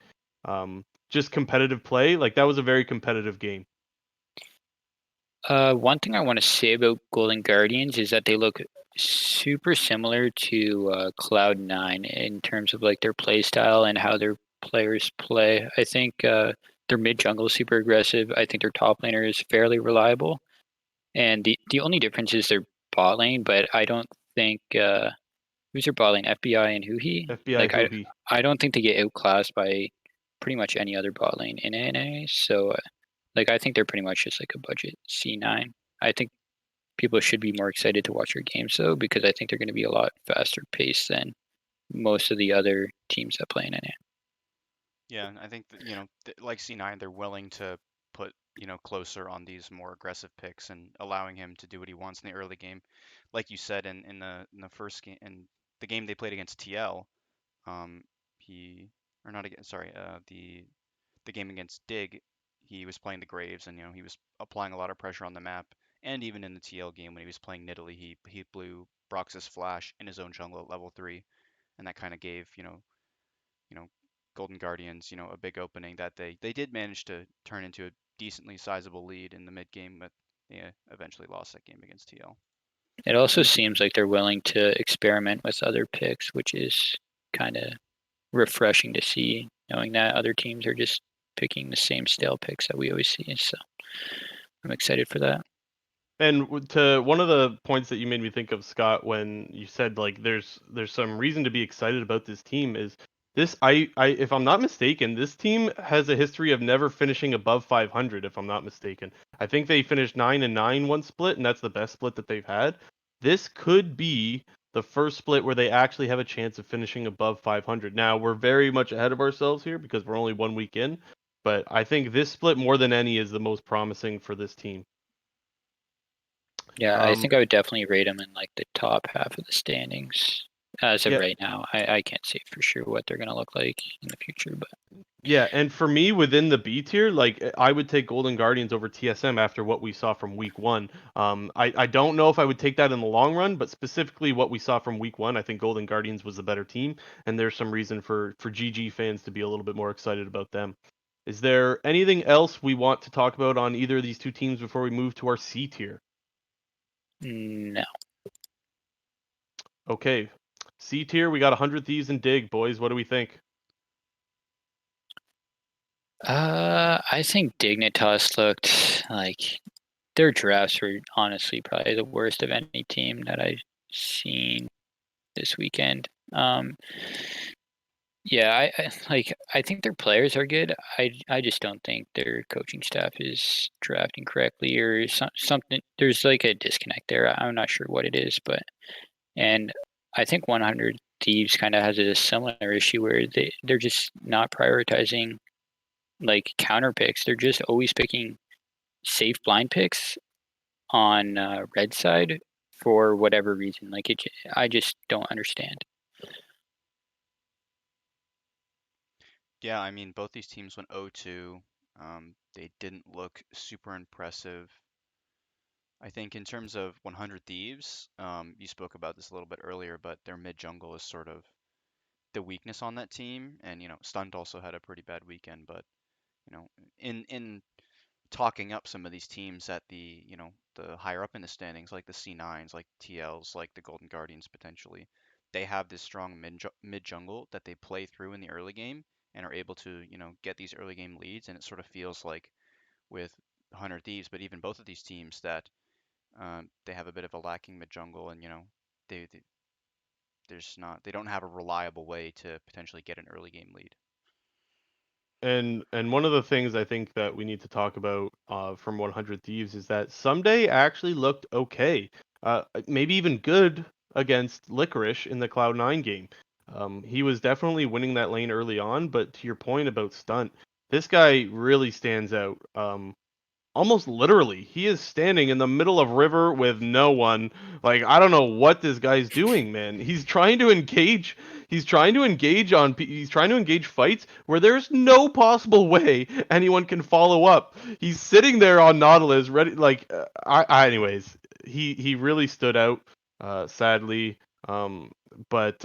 just competitive play. Like that was a very competitive game. one thing I want to say about Golden Guardians is that they look super similar to Cloud9 in terms of like their play style and how their players play. I think their mid jungle is super aggressive. I think their top laner is fairly reliable. And the only difference is their bot lane, but I don't think who's their bot lane? FBI and Huhi? FBI Like Hoovy. I don't think they get outclassed by pretty much any other bot lane in NA. So like I think they're pretty much just like a budget C9. I think people should be more excited to watch their games though, because I think they're going to be a lot faster paced than most of the other teams that play in NA. Yeah, I think that, like C9, they're willing to put, closer on these more aggressive picks and allowing him to do what he wants in the early game. Like you said in the first game, in the game they played against TL, he or not against, sorry, the game against Dig, he was playing the Graves, and he was applying a lot of pressure on the map. And even in the TL game when he was playing Nidalee, he blew Brox's flash in his own jungle at level 3, and that kind of gave you know Golden Guardians a big opening that they did manage to turn into a decently sizable lead in the mid game, but they eventually lost that game against TL. It also seems like they're willing to experiment with other picks, which is kind of refreshing to see, knowing that other teams are just picking the same stale picks that we always see. So I'm excited for that. And to one of the points that you made me think of, Scott, when you said like there's some reason to be excited about this team is this I if I'm not mistaken, this team has a history of never finishing above 500 if I'm not mistaken. I think they finished 9-9 one split, and that's the best split that they've had. This could be the first split where they actually have a chance of finishing above 500. Now, we're very much ahead of ourselves here because we're only 1 week in, but I think this split more than any is the most promising for this team. Yeah, I think I would definitely rate them in like the top half of the standings as of Yeah. right now. I can't say for sure what they're going to look like in the future, but Yeah, and for me within the B tier, like I would take Golden Guardians over TSM after what we saw from week one. I don't know if I would take that in the long run, but specifically what we saw from week one, I think Golden Guardians was the better team, and there's some reason for GG fans to be a little bit more excited about them. Is there anything else we want to talk about on either of these two teams before we move to our C tier? no. Okay, C tier, we got 100 Thieves and Dig, boys. What do we think? I think Dignitas looked like their drafts were honestly probably the worst of any team that I've seen this weekend. Yeah, I think their players are good. I just don't think their coaching staff is drafting correctly or something. There's like a disconnect there. I'm not sure what it is, but and I think 100 Thieves kind of has a similar issue where they're just not prioritizing like counter picks. They're just always picking safe blind picks on red side for whatever reason. Like I just don't understand. Yeah, I mean, both these teams went 0-2. They didn't look super impressive. I think in terms of 100 Thieves, you spoke about this a little bit earlier, but their mid jungle is sort of the weakness on that team. And, Stunt also had a pretty bad weekend, but, in talking up some of these teams at the higher up in the standings, like the C9s, like TLs, like the Golden Guardians potentially, they have this strong mid jungle that they play through in the early game and are able to, get these early game leads. And it sort of feels like with 100 Thieves, but even both of these teams that they have a bit of a lacking mid jungle, and they don't have a reliable way to potentially get an early game lead. And one of the things I think that we need to talk about from 100 Thieves is that Someday actually looked okay, maybe even good against Licorice in the Cloud9 game. He was definitely winning that lane early on, but to your point about Stunt, this guy really stands out. Almost literally, he is standing in the middle of river with no one. Like, I don't know what this guy's doing, man. He's trying to engage. He's trying to engage fights where there's no possible way anyone can follow up. He's sitting there on Nautilus, ready. Like, anyways, he really stood out. Sadly, um, but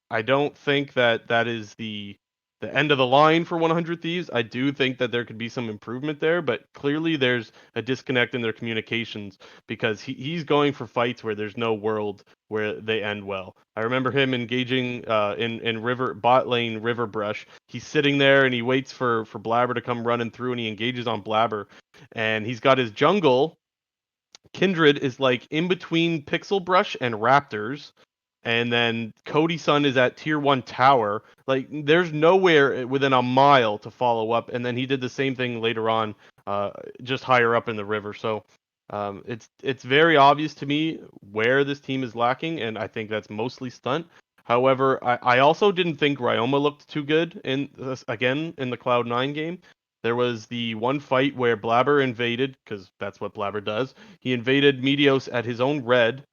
I don't think that that is the end of the line for 100 Thieves. I do think that there could be some improvement there, but clearly there's a disconnect in their communications because he's going for fights where there's no world where they end well. I remember him engaging in river bot lane river brush. He's sitting there and he waits for Blabber to come running through, and he engages on Blabber, and he's got his jungle Kindred is like in between Pixel Brush and Raptors, and then Cody Sun is at tier 1 tower. Like there's nowhere within a mile to follow up, and then he did the same thing later on, just higher up in the river. So it's very obvious to me where this team is lacking, and I think that's mostly stunt. However, I also didn't think Ryoma looked too good in again in the Cloud9 game. There was the one fight where Blabber invaded, because that's what Blabber does. He invaded Meteos at his own red,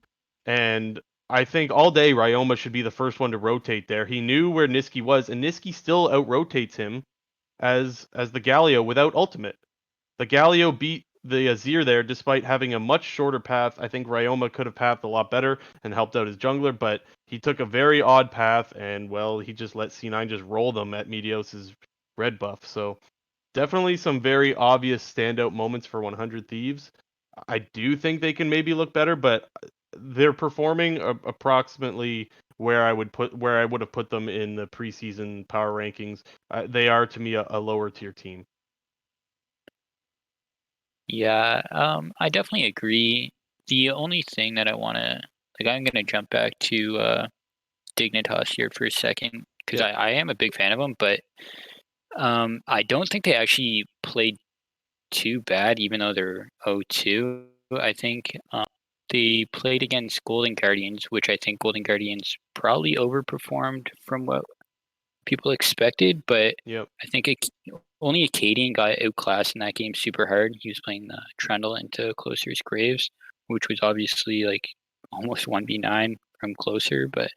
and I think all day Ryoma should be the first one to rotate there. He knew where Niski was, and Niski still out-rotates him as the Galio without ultimate. The Galio beat the Azir there despite having a much shorter path. I think Ryoma could have pathed a lot better and helped out his jungler, but he took a very odd path, and well, he just let C9 just roll them at Meteos' red buff. So definitely some very obvious standout moments for 100 Thieves. I do think they can maybe look better, but they're performing approximately where I would have put them in the preseason power rankings. They are to me a lower tier team. Yeah, I definitely agree. The only thing that I want to, like, I'm going to jump back to Dignitas here for a second, because Yep. I am a big fan of them, but I don't think they actually played too bad, even though they're 0-2. I think they played against Golden Guardians, which I think Golden Guardians probably overperformed from what people expected, but Yep. I think only Acadian got outclassed in that game super hard. He was playing Trundle into Closer's Graves, which was obviously like almost 1v9 from Closer, but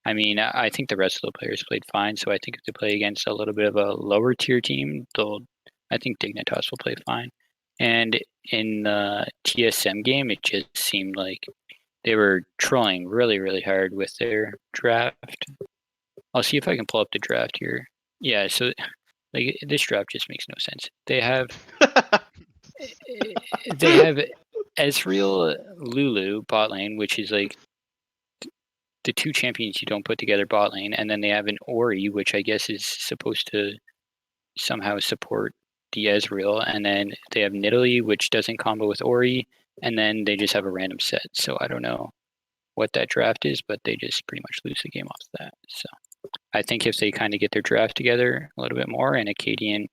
I mean, I think the rest of the players played fine, so I think if they play against a little bit of a lower tier team, I think Dignitas will play fine. And in the TSM game, it just seemed like they were trolling really, really hard with their draft. I'll see if I can pull up the draft here. Yeah, so like this draft just makes no sense. They have Ezreal Lulu bot lane, which is like the two champions you don't put together bot lane, and then they have an Ori, which I guess is supposed to somehow support the Ezreal, and then they have Nidalee, which doesn't combo with Ori, and then they just have a random set. So I don't know what that draft is, but they just pretty much lose the game off that. So I think if they kind of get their draft together a little bit more, and Acadian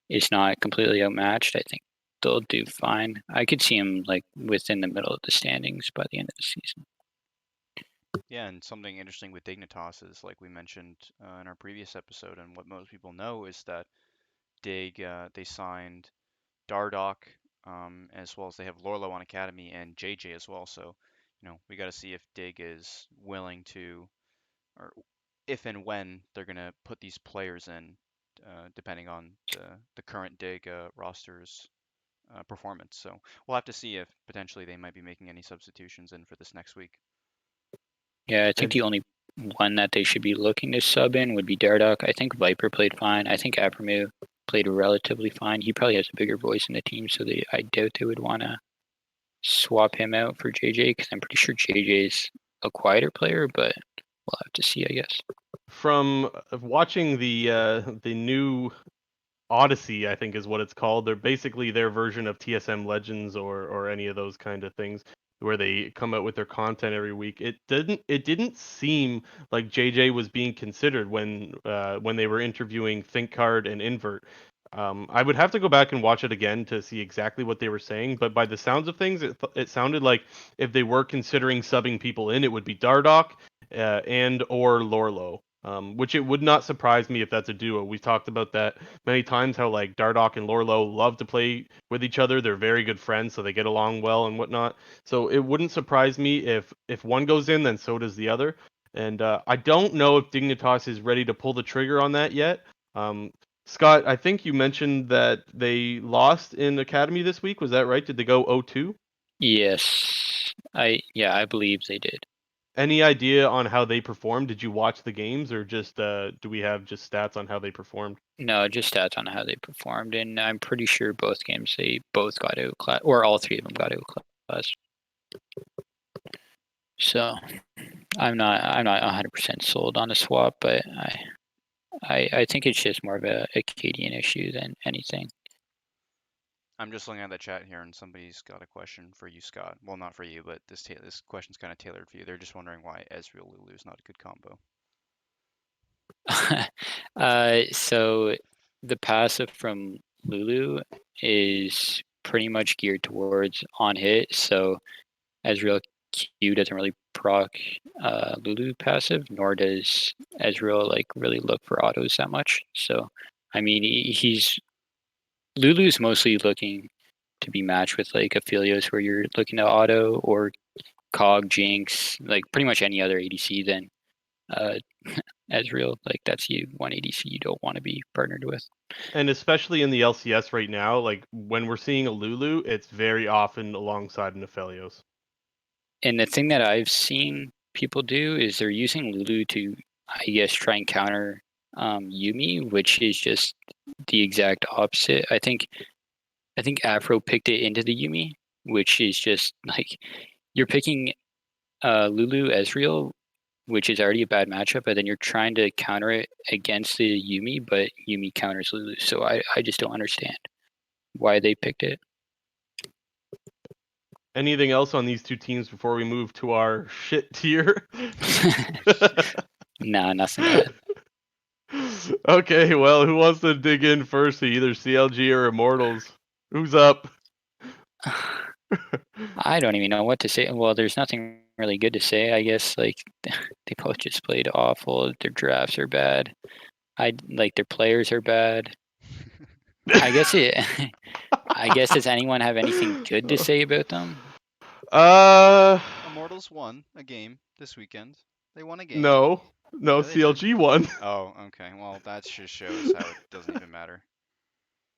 is not completely outmatched, I think they'll do fine. I could see them like within the middle of the standings by the end of the season. Yeah, and something interesting with Dignitas is, like we mentioned in our previous episode, and what most people know is that they signed Dardoch, as well as they have Lorlo on Academy and JJ as well. So, we got to see if Dig is willing to, or if and when they're gonna put these players in, depending on the current Dig roster's performance. So we'll have to see if potentially they might be making any substitutions in for this next week. Yeah, I think And the only one that they should be looking to sub in would be Dardoch. I think Viper played fine. I think Abramu played relatively fine. He probably has a bigger voice in the team, so I doubt they would want to swap him out for JJ, because I'm pretty sure JJ's a quieter player, but we'll have to see, I guess. from watching the new Odyssey, I think is what it's called. They're basically their version of TSM Legends or any of those kind of things where they come out with their content every week. It didn't seem like JJ was being considered when they were interviewing ThinkCard and Invert. I would have to go back and watch it again to see exactly what they were saying, but by the sounds of things, it sounded like if they were considering subbing people in, it would be Dardoch and or Lorlo. Which it would not surprise me if that's a duo. We've talked about that many times, how like Dardoch and Lorlo love to play with each other. They're very good friends, so they get along well and whatnot. So it wouldn't surprise me if one goes in, then so does the other. And I don't know if Dignitas is ready to pull the trigger on that yet. Um, Scott, I think you mentioned that they lost in Academy this week. Was that right? Did they go 0-2? Yes, I believe they did. Any idea on how they performed? Did you watch the games, or just do we have just stats on how they performed? No, just stats on how they performed, and I'm pretty sure both games they both got outclassed, or all three of them got outclassed. So I'm not 100% sold on a swap, but I think it's just more of a Acadian issue than anything. I'm just looking at the chat here, and somebody's got a question for you, Scott. Well, not for you, but this question's kind of tailored for you. They're just wondering why Ezreal Lulu is not a good combo. So the passive from Lulu is pretty much geared towards on hit. So Ezreal Q doesn't really proc Lulu passive, nor does Ezreal like really look for autos that much. So I mean, he's Lulu's mostly looking to be matched with like Aphelios, where you're looking to auto, or Cog, Jinx, like pretty much any other ADC than uh, Ezreal. Like that's one ADC you don't want to be partnered with. And especially in the LCS right now, like when we're seeing a Lulu, it's very often alongside an Aphelios. And the thing that I've seen people do is they're using Lulu to, I guess, try and counter Yumi, which is just the exact opposite. I think Afro picked it into the Yumi, which is just like you're picking Lulu Ezreal, which is already a bad matchup, but then you're trying to counter it against the Yumi, but Yumi counters Lulu. So I just don't understand why they picked it. Anything else on these two teams before we move to our shit tier? Nah, nothing to add. Okay, well, who wants to dig in first to either CLG or Immortals? Who's up? I don't even know what to say. Well, there's nothing really good to say. I guess like they both just played awful. Their drafts are bad. Their players are bad. I guess does anyone have anything good to say about them? Immortals won a game this weekend. They won a game. No, Yeah, they did. CLG won. Oh, okay. Well, that just shows how it doesn't even matter.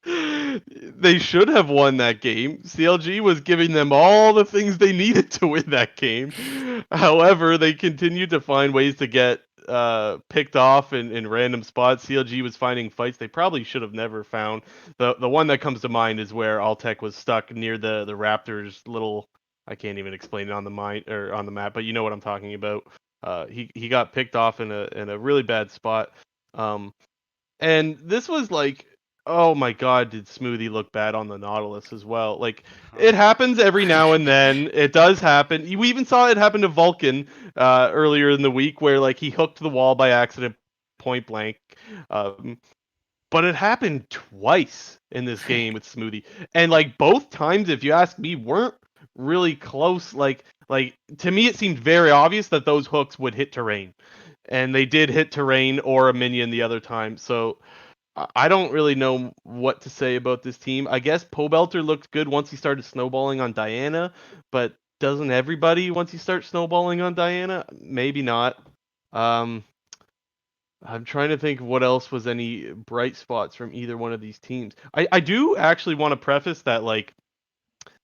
They should have won that game. CLG was giving them all the things they needed to win that game. However, they continued to find ways to get picked off in random spots. CLG was finding fights they probably should have never found. The one that comes to mind is where Altec was stuck near the Raptors' little. I can't even explain it on the map, but you know what I'm talking about. He got picked off in a really bad spot. And this was like, oh my god, did Smoothie look bad on the Nautilus as well? Like, it happens every now and then. It does happen. We even saw it happen to Vulcan earlier in the week, where like he hooked the wall by accident, point blank. But it happened twice in this game with Smoothie, and like both times, if you ask me, weren't really close. Like to me, it seemed very obvious that those hooks would hit terrain, and they did hit terrain or a minion the other time. So I don't really know what to say about this team. I guess Pobelter looked good once he started snowballing on Diana, but doesn't everybody once you start snowballing on Diana? Maybe not. I'm trying to think what else was any bright spots from either one of these teams. I do actually want to preface that like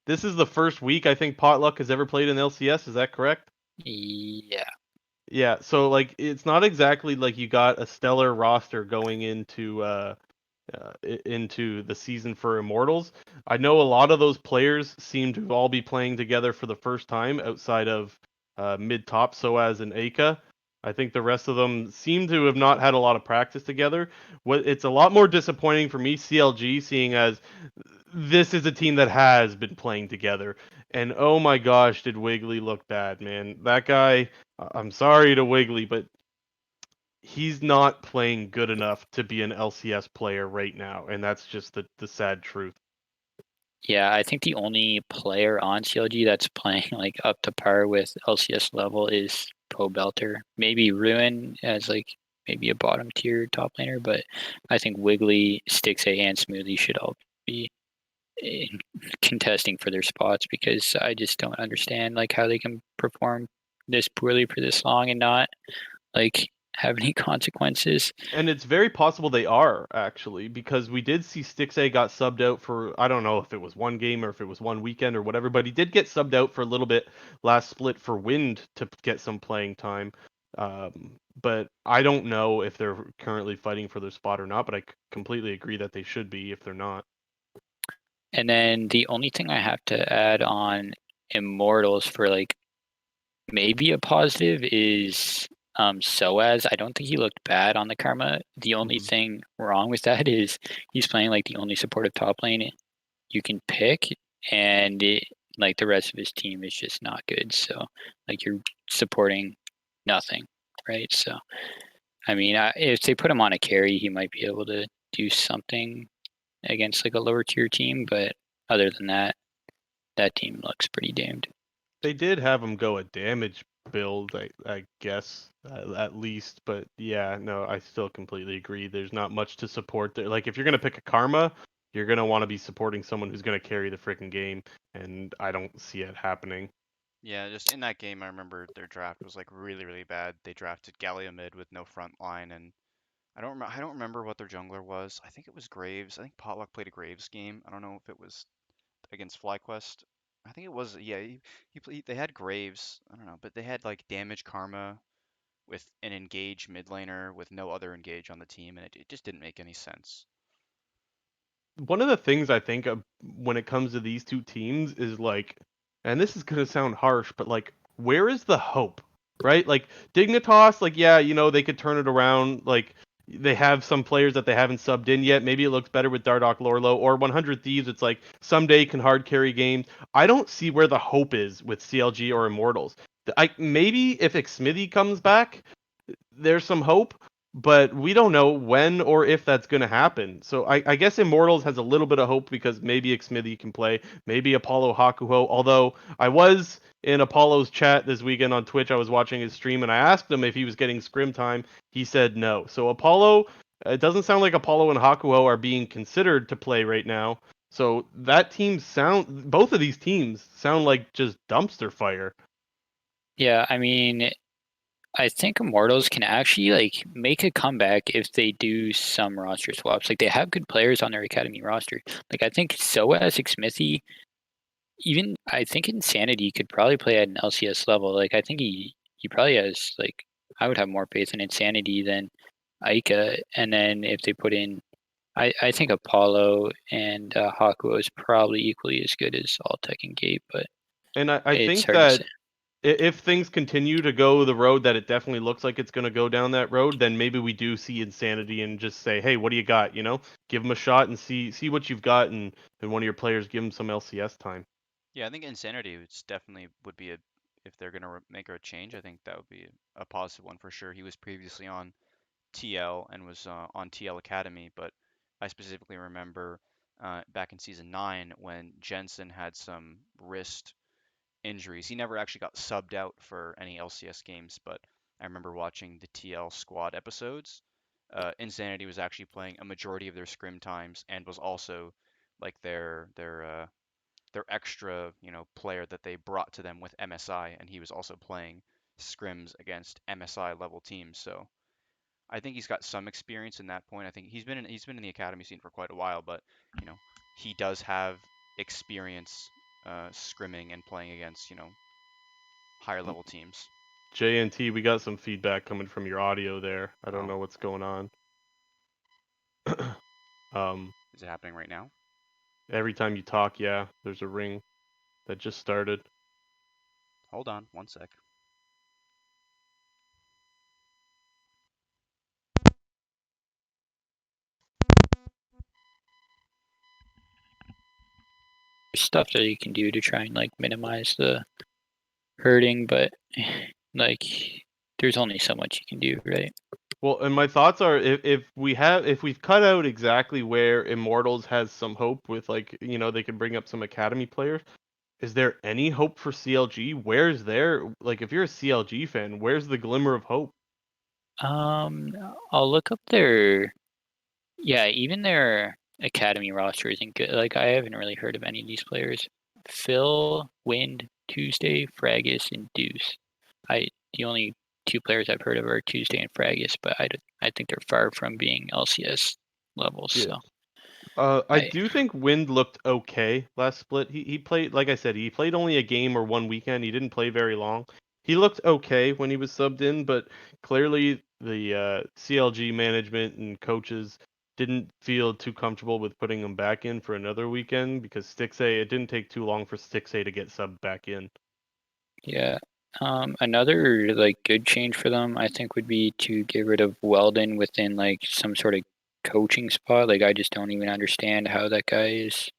this is the first week I think Potluck has ever played in LCS. Is that correct? Yeah. Yeah. So like it's not exactly like you got a stellar roster going into the season for Immortals. I know a lot of those players seem to all be playing together for the first time outside of mid top Soaz and Aka. I think the rest of them seem to have not had a lot of practice together. It's a lot more disappointing for me, CLG, seeing as this is a team that has been playing together. And oh my gosh, did Wiggly look bad, man. That guy, I'm sorry to Wiggly, but he's not playing good enough to be an LCS player right now, and that's just the sad truth. Yeah, I think the only player on CLG that's playing like up to par with LCS level is Pobelter. Maybe Ruin as like maybe a bottom tier top laner, but I think Wiggly, Stixay, and Smoothie should all be contesting for their spots, because I just don't understand like how they can perform this poorly for this long and not like have any consequences. And it's very possible they are, actually, because we did see Stixay got subbed out for, I don't know if it was one game or if it was one weekend or whatever, but he did get subbed out for a little bit last split for Wind to get some playing time. But I don't know if they're currently fighting for their spot or not, but I completely agree that they should be if they're not. And then the only thing I have to add on Immortals for like maybe a positive is Soaz. I don't think he looked bad on the Karma. The only thing wrong with that is he's playing like the only supportive top lane you can pick, and like the rest of his team is just not good. So like you're supporting nothing, right? So I mean, if they put him on a carry, he might be able to do something against like a lower tier team. But other than that, that team looks pretty doomed. They did have him go a damage build, I guess, at least. But yeah, no, I still completely agree. There's not much to support there. Like, if you're going to pick a Karma, you're going to want to be supporting someone who's going to carry the freaking game. And I don't see it happening. Yeah, just in that game, I remember their draft was like really, really bad. They drafted Gallia mid with no front line, and I don't remember what their jungler was. I think it was Graves. I think Potluck played a Graves game. I don't know if it was against FlyQuest. I think it was. Yeah, they had Graves. I don't know, but they had like damage Karma with an engage mid laner with no other engage on the team, and it just didn't make any sense. One of the things I think of when it comes to these two teams is like, and this is gonna sound harsh, but like, where is the hope, right? Like Dignitas, like yeah, they could turn it around. Like they have some players that they haven't subbed in yet. Maybe it looks better with Dardoch Lorlo or 100 Thieves. It's like someday can hard carry games. I don't see where the hope is with CLG or Immortals. I maybe if Xmithy comes back, there's some hope, but we don't know when or if that's going to happen. So I guess Immortals has a little bit of hope because maybe Xmithy can play, maybe Apollo Hakuho. Although I was in Apollo's chat this weekend on Twitch, I was watching his stream and I asked him if he was getting scrim time. He said no. So Apollo, it doesn't sound like Apollo and Hakuho are being considered to play right now. So both of these teams sound like just dumpster fire. Yeah, I mean, I think Immortals can actually like make a comeback if they do some roster swaps. Like they have good players on their academy roster. Like I think Soaz, Xmithy, even I think Insanity could probably play at an LCS level. Like I think he probably has like I would have more faith in Insanity than Aika. And then if they put in I think Apollo and Hakuo is probably equally as good as Alltech and Gate, but And I it's think hard to say. that if things continue to go the road that it definitely looks like it's going to go down that road, then maybe we do see Insanity and just say, hey, what do you got? Give them a shot and see what you've got, and one of your players give them some LCS time. Yeah, I think Insanity definitely would be if they're gonna make a change. I think that would be a positive one for sure. He was previously on TL and was on TL Academy, but I specifically remember back in season 9 when Jensen had some wrist injuries. He never actually got subbed out for any LCS games, but I remember watching the TL squad episodes. Insanity was actually playing a majority of their scrim times and was also like their extra, player that they brought to them with MSI, and he was also playing scrims against MSI level teams. So I think he's got some experience in that point. I think he's been in the academy scene for quite a while, but you know he does have experience scrimming and playing against higher level teams. JNT, we got some feedback coming from your audio there. I don't Oh, know what's going on. um, is it happening right now? every time you talk, yeah, there's a ring that just started. Hold on, one sec. There's stuff that you can do to try and like minimize the hurting, but like there's only so much you can do, right? Well, and my thoughts are if we've cut out exactly where Immortals has some hope with like they could bring up some academy players. Is there any hope for CLG? Where's there like if you're a CLG fan, where's the glimmer of hope? Um, I'll look up their yeah, even their academy roster isn't good. Like I haven't really heard of any of these players. Phil, Wind, Tuesday, Fragus, and Deuce. The only two players I've heard of are Tuesday and Fragus, but I think they're far from being LCS levels. Yeah. So I I do think Wind looked okay last split. He played, like I said, he played only a game or one weekend. He didn't play very long. He looked okay when he was subbed in, but clearly the CLG management and coaches didn't feel too comfortable with putting him back in for another weekend because Stixay, it didn't take too long for Stixay to get subbed back in. yeah. Another like good change for them, I think, would be to get rid of Weldon within like some sort of coaching spot. Like I just don't even understand how that guy is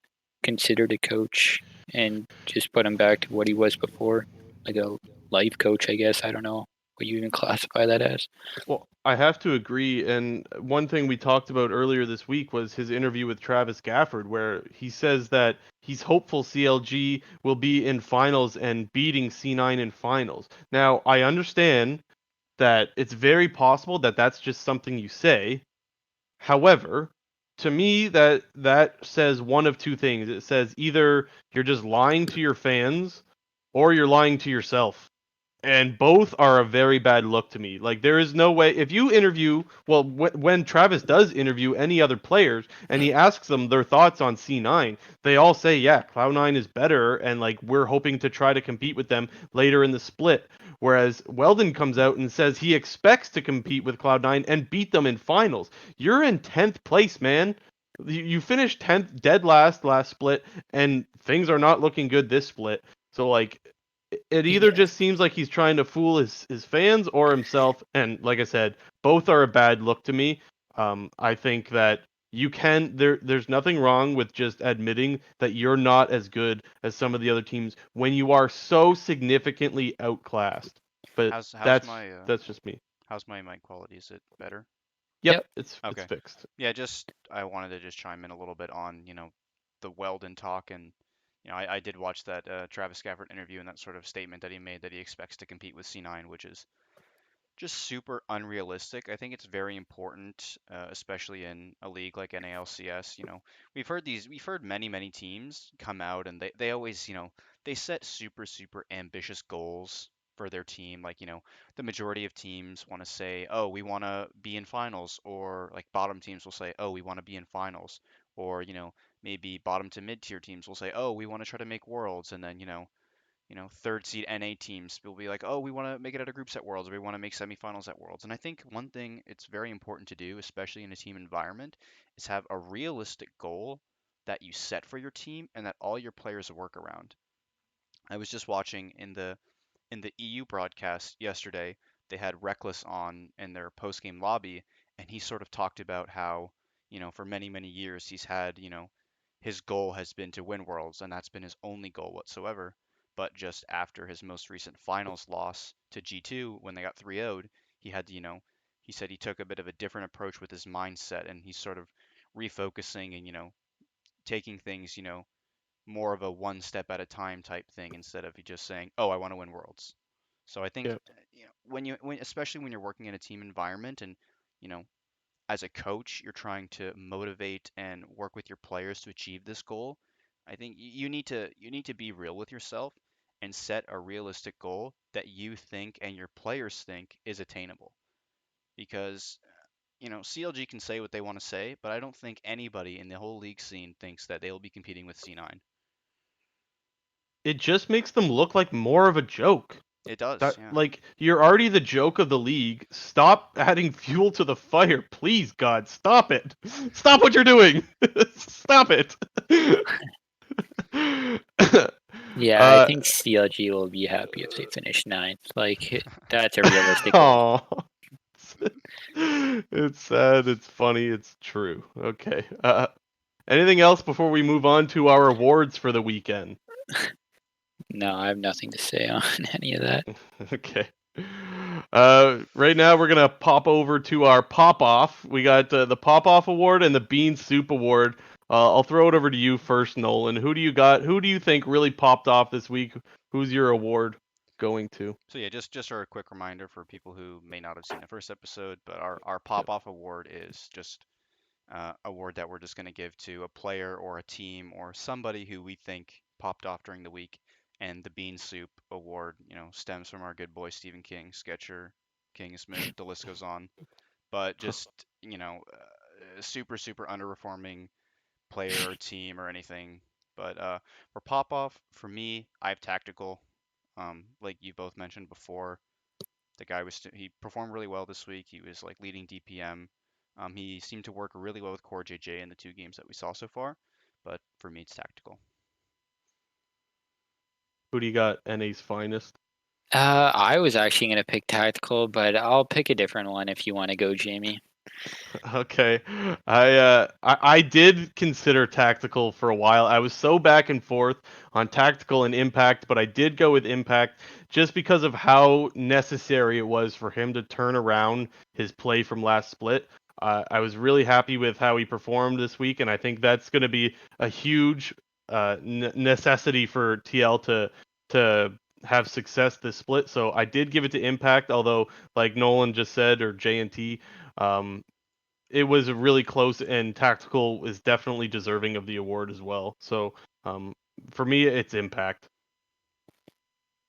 considered a coach and just put him back to what he was before, like a life coach, I guess. I don't know what you even classify that as. Well, I have to agree. And one thing we talked about earlier this week was his interview with Travis Gafford, where he says that he's hopeful CLG will be in finals and beating C9 in finals. Now, I understand that it's very possible that that's just something you say. However, to me, that says one of two things. It says either you're just lying to your fans or you're lying to yourself, and both are a very bad look to me. Like, there is no way if you interview, well, when Travis does interview any other players and he asks them their thoughts on C9, they all say, yeah, Cloud9 is better, and like we're hoping to try to compete with them later in the split. Whereas Weldon comes out and says he expects to compete with Cloud9 and beat them in finals. You're in 10th place, man. You finished 10th, dead last split, and things are not looking good this split. So like, it either Yeah, just seems like he's trying to fool his fans or himself, and like I said, both are a bad look to me. I think that there's nothing wrong with just admitting that you're not as good as some of the other teams when you are so significantly outclassed. But How's that's just me. my mic quality? Is it better? Yep, yep. it's Okay. fixed. Yeah, just I wanted to just chime in a little bit on, the Weldon talk, and I did watch that Travis Gafford interview and that sort of statement that he made that he expects to compete with C9, which is just super unrealistic. I think it's very important, especially in a league like NALCS. We've heard many teams come out and they always, they set super ambitious goals for their team. Like, the majority of teams want to say, oh, we want to be in finals, or like bottom teams will say, oh, we want to be in finals, or, maybe bottom to mid tier teams will say, oh, we want to try to make worlds, and then, third seed NA teams will be like, oh, we want to make it at a group set worlds, or we want to make semifinals at worlds. And I think one thing it's very important to do, especially in a team environment, is have a realistic goal that you set for your team and that all your players work around. I was just watching in the EU broadcast yesterday, they had Reckless on in their post game lobby, and he sort of talked about how, for many years he's had, his goal has been to win Worlds, and that's been his only goal whatsoever. But just after his most recent finals loss to G2 when they got 3-0'd, he had to, he said he took a bit of a different approach with his mindset, and he's sort of refocusing and, taking things, more of a one step at a time type thing instead of just saying, "Oh, I want to win worlds." So I think Yeah. especially when you're working in a team environment and you know as a coach you're trying to motivate and work with your players to achieve this goal. I think you need to be real with yourself and set a realistic goal that you think and your players think is attainable because CLG can say what they want to say, but I don't think anybody in the whole league scene thinks that they will be competing with C9. It just makes them look like more of a joke. It does, That, yeah. like, you're already the joke of the league. Stop adding fuel to the fire, please, God. Stop it. Stop what you're doing. Stop it. Yeah, I uh, think CLG will be happy if they finish ninth. Like, that's a realistic goal. Aw. It's sad. It's funny. It's true. Okay. Anything else before we move on to our awards for the weekend? No, I have nothing to say on any of that. Okay. Right now we're gonna pop over to our pop off. We got the pop off award and the bean soup award. I'll throw it over to you first, Nolan. Who do you got? Who do you think really popped off this week? Who's your award going to? So yeah, just a quick reminder for people who may not have seen the first episode, but our pop off award is just award that we're just going to give to a player or a team or somebody who we think popped off during the week. And the Bean Soup award, stems from our good boy Stephen King, Sketcher, Kingsman, the list goes on. But just super underperforming player or team or anything. But for pop off, for me, I have tactical. Like you both mentioned before, the guy he performed really well this week. He was like leading DPM. He seemed to work really well with Core JJ in the two games that we saw so far. But for me, it's tactical. Who do you got? NA's finest. I was actually going to pick tactical, but I'll pick a different one if you want to go, Jamie. Okay. I did consider tactical for a while. I was so back and forth on tactical and impact, but I did go with impact just because of how necessary it was for him to turn around his play from last split. I was really happy with how he performed this week, and I think that's going to be a huge necessity for TL to have success this split. So I did give it to impact, although like Nolan just said, or J and T. Um, it was really close, and tactical is definitely deserving of the award as well. So um, for me, it's impact.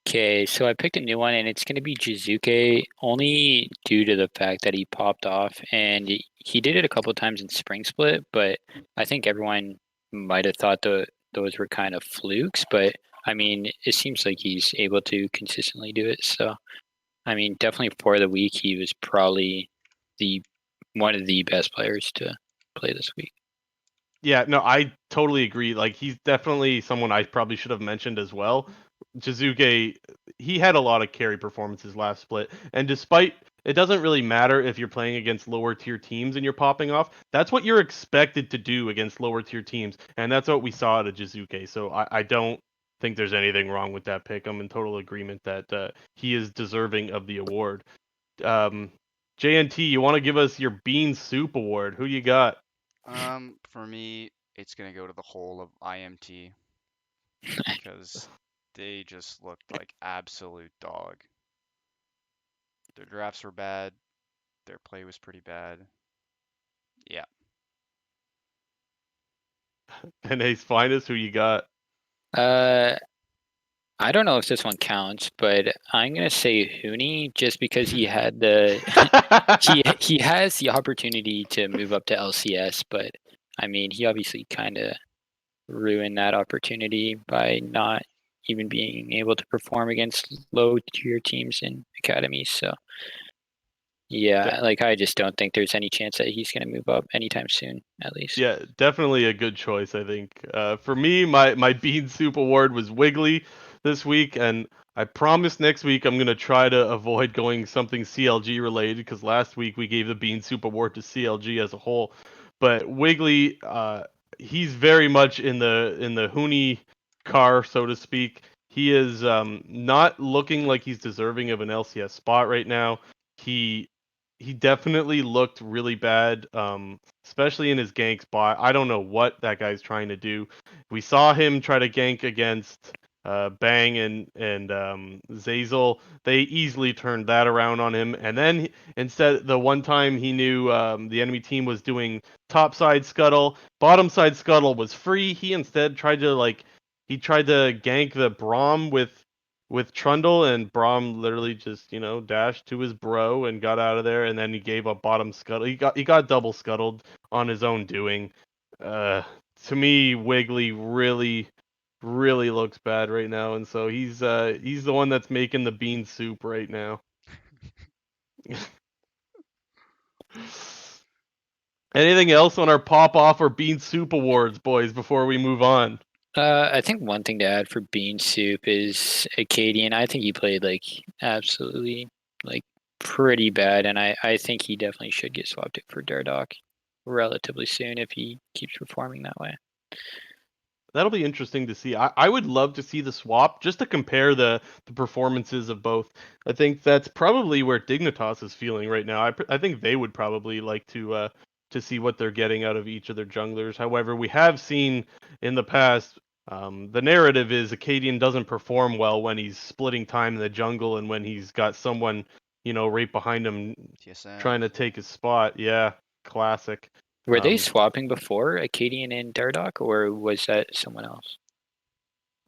Okay, so I picked a new one, and it's going to be Jizuke, only due to the fact that he popped off, and he did it a couple of times in Spring Split, but I think everyone might have thought those were kind of flukes, but I mean, it seems like he's able to consistently do it. So, I mean, definitely for the week, he was probably the one of the best players to play this week. Yeah, no, I totally agree. Like he's definitely someone I probably should have mentioned as well. Jizuke, he had a lot of carry performances last split, and despite it doesn't really matter if you're playing against lower tier teams and you're popping off. That's what you're expected to do against lower tier teams, and that's what we saw at Jizuke. So I don't think there's anything wrong with that pick. I'm in total agreement that he is deserving of the award. Um, JNT, you want to give us your Bean Soup Award? Who you got? For me, it's gonna go to the whole of IMT because they just looked like absolute dog. Their drafts were bad. Their play was pretty bad. Yeah. NA's finest. Who you got? Uh, I don't know if this one counts, but I'm gonna say Hooney just because he had the he has the opportunity to move up to LCS, but I mean he obviously kind of ruined that opportunity by not even being able to perform against low tier teams in academies. So De- yeah, like I just don't think there's any chance that he's gonna move up anytime soon, at least. yeah, definitely a good choice. I think. For me, my Bean Soup Award was Wiggly this week, and I promise next week I'm gonna try to avoid going something CLG related because last week we gave the Bean Soup Award to CLG as a whole. But Wiggly, he's very much in the Hooney car, so to speak. He is not looking like he's deserving of an LCS spot right now. He he definitely looked really bad, especially in his gank spot. I don't know what that guy's trying to do. We saw him try to gank against Bang and Zazel. They easily turned that around on him. And then instead, the one time he knew the enemy team was doing top side scuttle, bottom side scuttle was free. He instead tried to gank the Braum with Trundle, and Braum literally just, dashed to his bro and got out of there, and then he gave up bottom scuttle. He got double scuttled on his own doing. Uh, to me, Wiggly really, really looks bad right now, and so he's the one that's making the bean soup right now. Anything else on our pop off or bean soup awards, boys, before we move on? I think one thing to add for Bean Soup is Acadian. I think he played like absolutely like pretty bad, and I think he definitely should get swapped in for Dardoch relatively soon if he keeps performing that way. That'll be interesting to see. I would love to see the swap just to compare the performances of both. I think that's probably where Dignitas is feeling right now. I think they would probably like to see what they're getting out of each of their junglers. However, we have seen in the past, the narrative is Acadian doesn't perform well when he's splitting time in the jungle and when he's got someone, right behind him TSM. trying to take his spot. Yeah, classic. Were they Um, swapping before Acadian and Dardoch, or was that someone else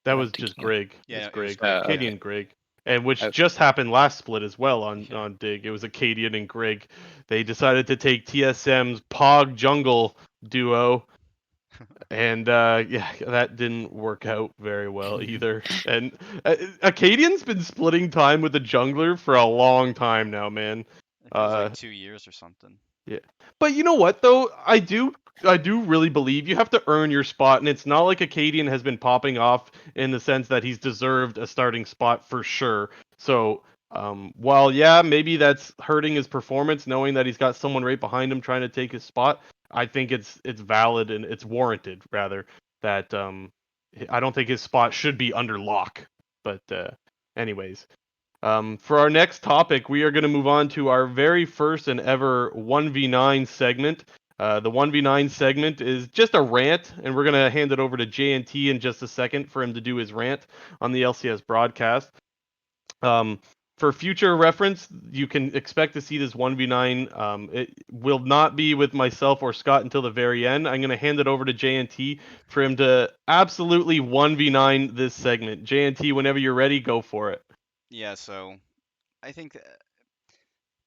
That that I'm was just thinking of? Greg. Yeah, Just no, it was Greg. Greg. Katie Yeah. Okay, and Greg. And which okay. just happened last split as well on, Yeah. on Dig. It was Acadian and Greg. They decided to take TSM's Pog Jungle duo. And yeah, that didn't work out very well either. And Acadian's been splitting time with the jungler for a long time now, man. It feels like Uh, 2 years or something. yeah. But you know what though? I do really believe you have to earn your spot, and it's not like Acadian has been popping off in the sense that he's deserved a starting spot for sure. So While yeah, maybe that's hurting his performance, knowing that he's got someone right behind him trying to take his spot. I think it's valid and it's warranted rather that I don't think his spot should be under lock. But anyways, for our next topic, we are going to move on to our very first and ever 1v9 segment. The 1v9 segment is just a rant, and we're going to hand it over to JNT in just a second for him to do his rant on the LCS broadcast. Um, for future reference, you can expect to see this 1v9. It will not be with myself or Scott until the very end. I'm going to hand it over to JNT for him to absolutely 1v9 this segment. JNT, whenever you're ready, go for it. Yeah, so I think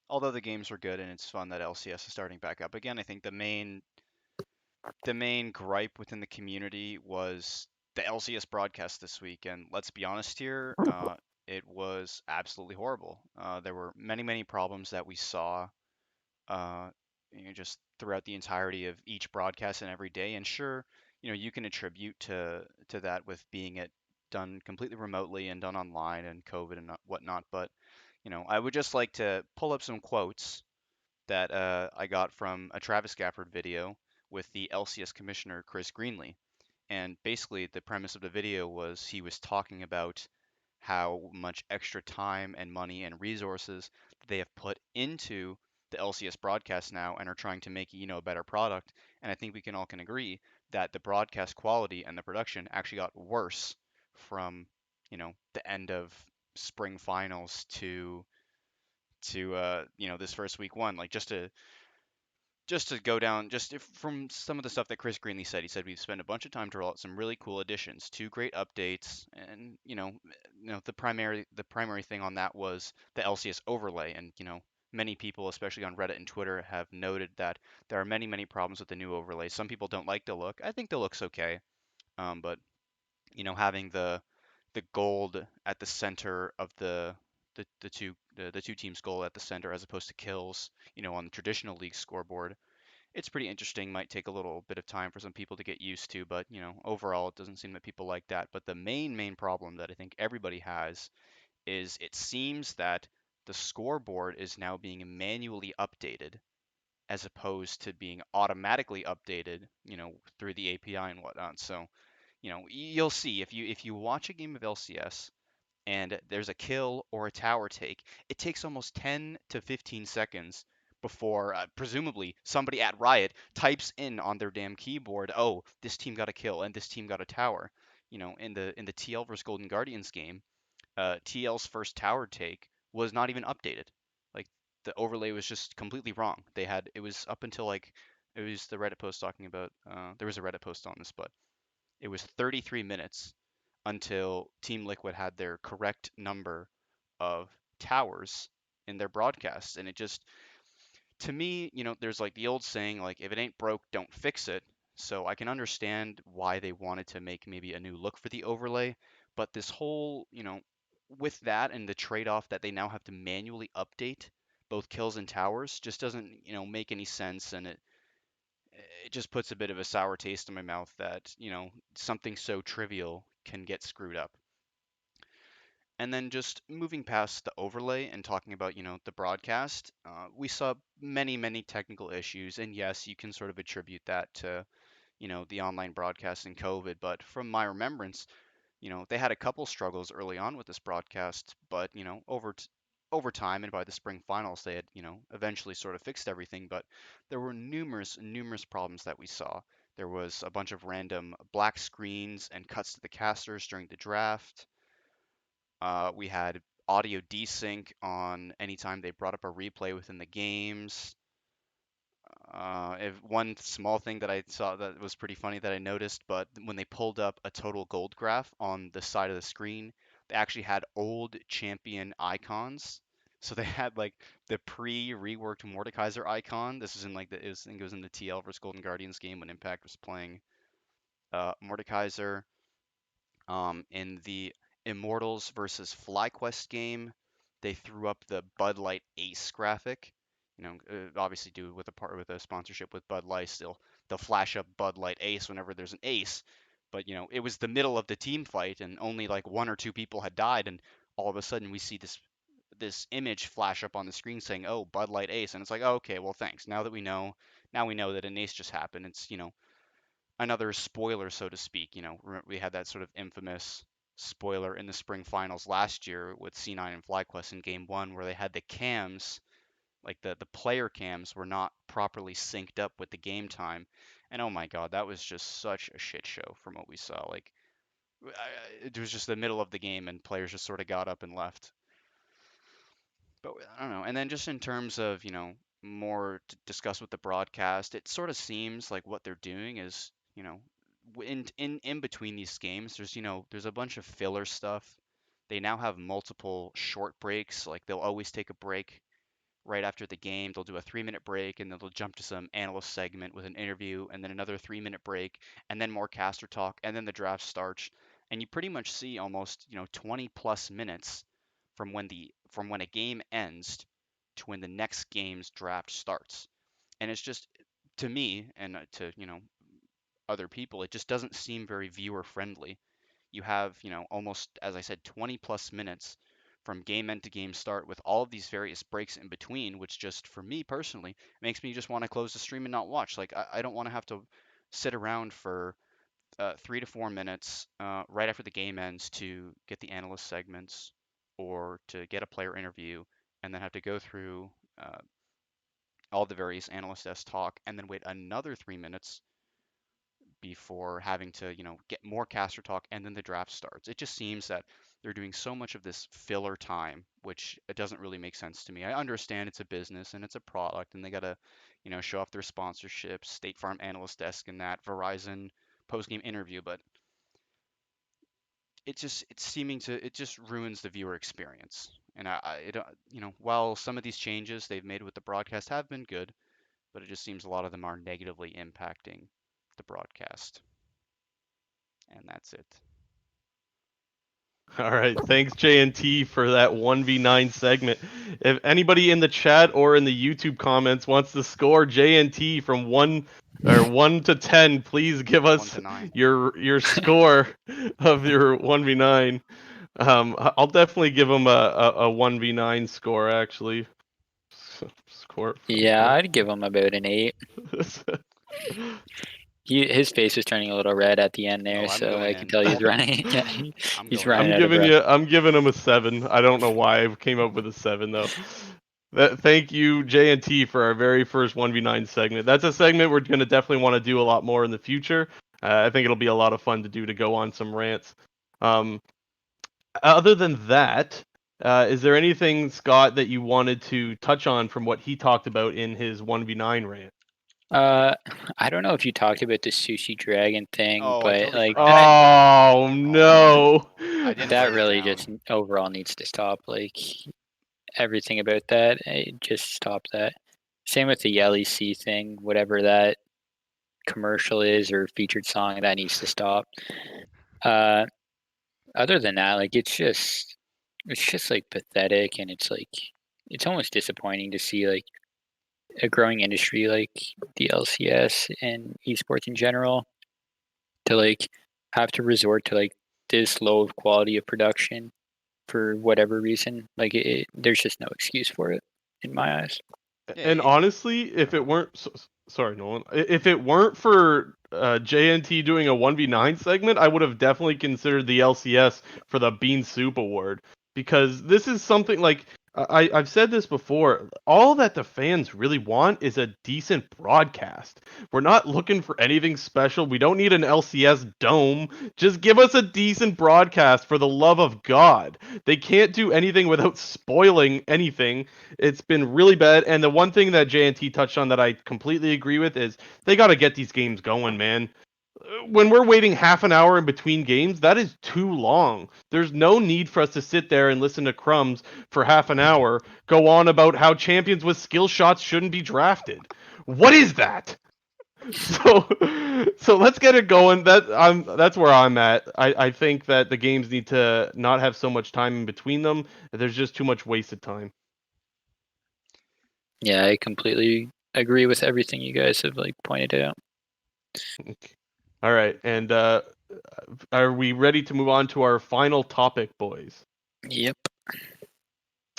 although the games were good and it's fun that LCS is starting back up again, I think the main gripe within the community was the LCS broadcast this week. And let's be honest here, it was absolutely horrible. There were many, many problems that we saw, uh, just throughout the entirety of each broadcast and every day. And sure, you can attribute to that with being it done completely remotely and done online and COVID and whatnot. But I would just like to pull up some quotes that I got from a Travis Gafford video with the LCS commissioner Chris Greenlee. And basically, the premise of the video was he was talking about how much extra time and money and resources they have put into the LCS broadcast now and are trying to make a better product. And I think we can all can agree that the broadcast quality and the production actually got worse from the end of spring finals to this first week one. Like just to go down, just from some of the stuff that Chris Greenlee said, he said we've spent a bunch of time to roll out some really cool additions, two great updates, and the primary thing on that was the LCS overlay, and many people, especially on Reddit and Twitter, have noted that there are many many problems with the new overlay. Some people don't like the look. I think the look's okay, but having the gold at the center of the two teams goal at the center as opposed to kills, on the traditional league scoreboard, it's pretty interesting. Might take a little bit of time for some people to get used to, but overall, it doesn't seem that people like that. But the main problem that I think everybody has is it seems that the scoreboard is now being manually updated as opposed to being automatically updated, through the API and whatnot. So, you'll see if you watch a game of LCS and there's a kill or a tower take, it takes almost 10 to 15 seconds before presumably somebody at Riot types in on their damn keyboard, "Oh, this team got a kill and this team got a tower." In the TL versus Golden Guardians game, TL's first tower take was not even updated. Like the overlay was just completely wrong. It was up until like it was the Reddit post talking about there was a Reddit post on this, but it was 33 minutes until Team Liquid had their correct number of towers in their broadcasts. And it just, to me, there's like the old saying, like, if it ain't broke, don't fix it. So I can understand why they wanted to make maybe a new look for the overlay. But this whole, with that and the trade off that they now have to manually update both kills and towers just doesn't, make any sense. And it just puts a bit of a sour taste in my mouth that, something so trivial can get screwed up. And then just moving past the overlay and talking about, the broadcast, we saw many, many technical issues. And yes, you can sort of attribute that to, the online broadcast and COVID. But from my remembrance, they had a couple struggles early on with this broadcast, but over time and by the spring finals, they had eventually sort of fixed everything. But there were numerous problems that we saw. There was a bunch of random black screens and cuts to the casters during the draft. We had audio desync on anytime they brought up a replay within the games. If one small thing that I saw that was pretty funny that I noticed, but when they pulled up a total gold graph on the side of the screen, they actually had old champion icons. So they had like the pre-reworked Mordekaiser icon. This is in like I think it was in the TL versus Golden Guardians game when Impact was playing Mordekaiser. In the Immortals versus FlyQuest game, they threw up the Bud Light Ace graphic. Obviously, due with a sponsorship with Bud Light, they'll flash up Bud Light Ace whenever there's an ace. But it was the middle of the team fight, and only like one or two people had died, and all of a sudden we see this image flash up on the screen saying, "Oh, Bud Light Ace," and it's like, oh, okay, well, thanks. Now that we know, that an ace just happened. It's another spoiler, so to speak. We had that sort of infamous spoiler in the spring finals last year with C9 and FlyQuest in Game One, where they had the cams, like the player cams, were not properly synced up with the game time, and oh my God, that was just such a shit show from what we saw. Like it was just the middle of the game, and players just sort of got up and left. But I don't know. And then just in terms of, more to discuss with the broadcast, it sort of seems like what they're doing is, in between these games, there's a bunch of filler stuff. They now have multiple short breaks. Like they'll always take a break right after the game. They'll do a 3-minute break and then they'll jump to some analyst segment with an interview and then another 3-minute break and then more caster talk and then the draft starts. And you pretty much see almost, 20 plus minutes from when a game ends to when the next game's draft starts. And it's just, to me and to, other people, it just doesn't seem very viewer friendly. You have, almost, as I said, 20 plus minutes from game end to game start with all of these various breaks in between, which just, for me personally, makes me just want to close the stream and not watch. Like, I don't want to have to sit around for 3 to 4 minutes right after the game ends to get the analyst segments or to get a player interview and then have to go through uh, all the various analyst desk talk and then wait another 3 minutes before having to, get more caster talk and then the draft starts. It just seems that they're doing so much of this filler time, which it doesn't really make sense to me. I understand it's a business and it's a product and they got to, show off their sponsorships, State Farm Analyst Desk and that, Verizon post-game interview, but it just ruins the viewer experience. And I don't, while some of these changes they've made with the broadcast have been good, but it just seems a lot of them are negatively impacting the broadcast. And that's it. All right, thanks JNT for that 1v9 segment. If anybody in the chat or in the YouTube comments wants to score JNT from 1 to 10, please give 1 us to 9. your score of your 1v9. I'll definitely give him a 1v9 score actually. Score from Yeah, one. I'd give him about an 8. His face was turning a little red at the end there, Oh, I'm so going I can in. tell he's running. Yeah, I'm he's going running in. I'm giving him a 7. I don't know why I came up with a 7 though. Thank you, JNT, for our very first 1v9 segment. That's a segment we're going to definitely want to do a lot more in the future. I think it'll be a lot of fun to do, to go on some rants. Other than that, is there anything, Scott, that you wanted to touch on from what he talked about in his 1v9 rant? I don't know if you talked about the Sushi Dragon thing, Oh, I but totally like forgot about that. Oh, no. I didn't that write it really down. just overall needs to stop. Like everything about that, just stop that. Same with the Yelly C thing, whatever that commercial is or featured song, that needs to stop. Other than that, like it's just like pathetic, and it's almost disappointing to see like a growing industry like the LCS and esports in general to like have to resort to like this low of quality of production for whatever reason. Like there's just no excuse for it in my eyes. Yeah, And honestly, if it weren't sorry, Nolan, if it weren't for JNT doing a 1v9 segment, I would have definitely considered the LCS for the Bean Soup Award, because this is something like I've said this before. All that the fans really want is a decent broadcast. We're not looking for anything special. We don't need an LCS dome. Just give us a decent broadcast, for the love of God. They can't do anything without spoiling anything. It's been really bad. And the one thing that JNT touched on that I completely agree with is they got to get these games going, man. When we're waiting half an hour in between games, that is too long. There's no need for us to sit there and listen to Crumbs for half an hour go on about how champions with skill shots shouldn't be drafted. What is that? So, so let's get it going. That's where I'm at. I think that the games need to not have so much time in between them. There's just too much wasted time. Yeah, I completely agree with everything you guys have like pointed out. All right, and are we ready to move on to our final topic, boys? Yep.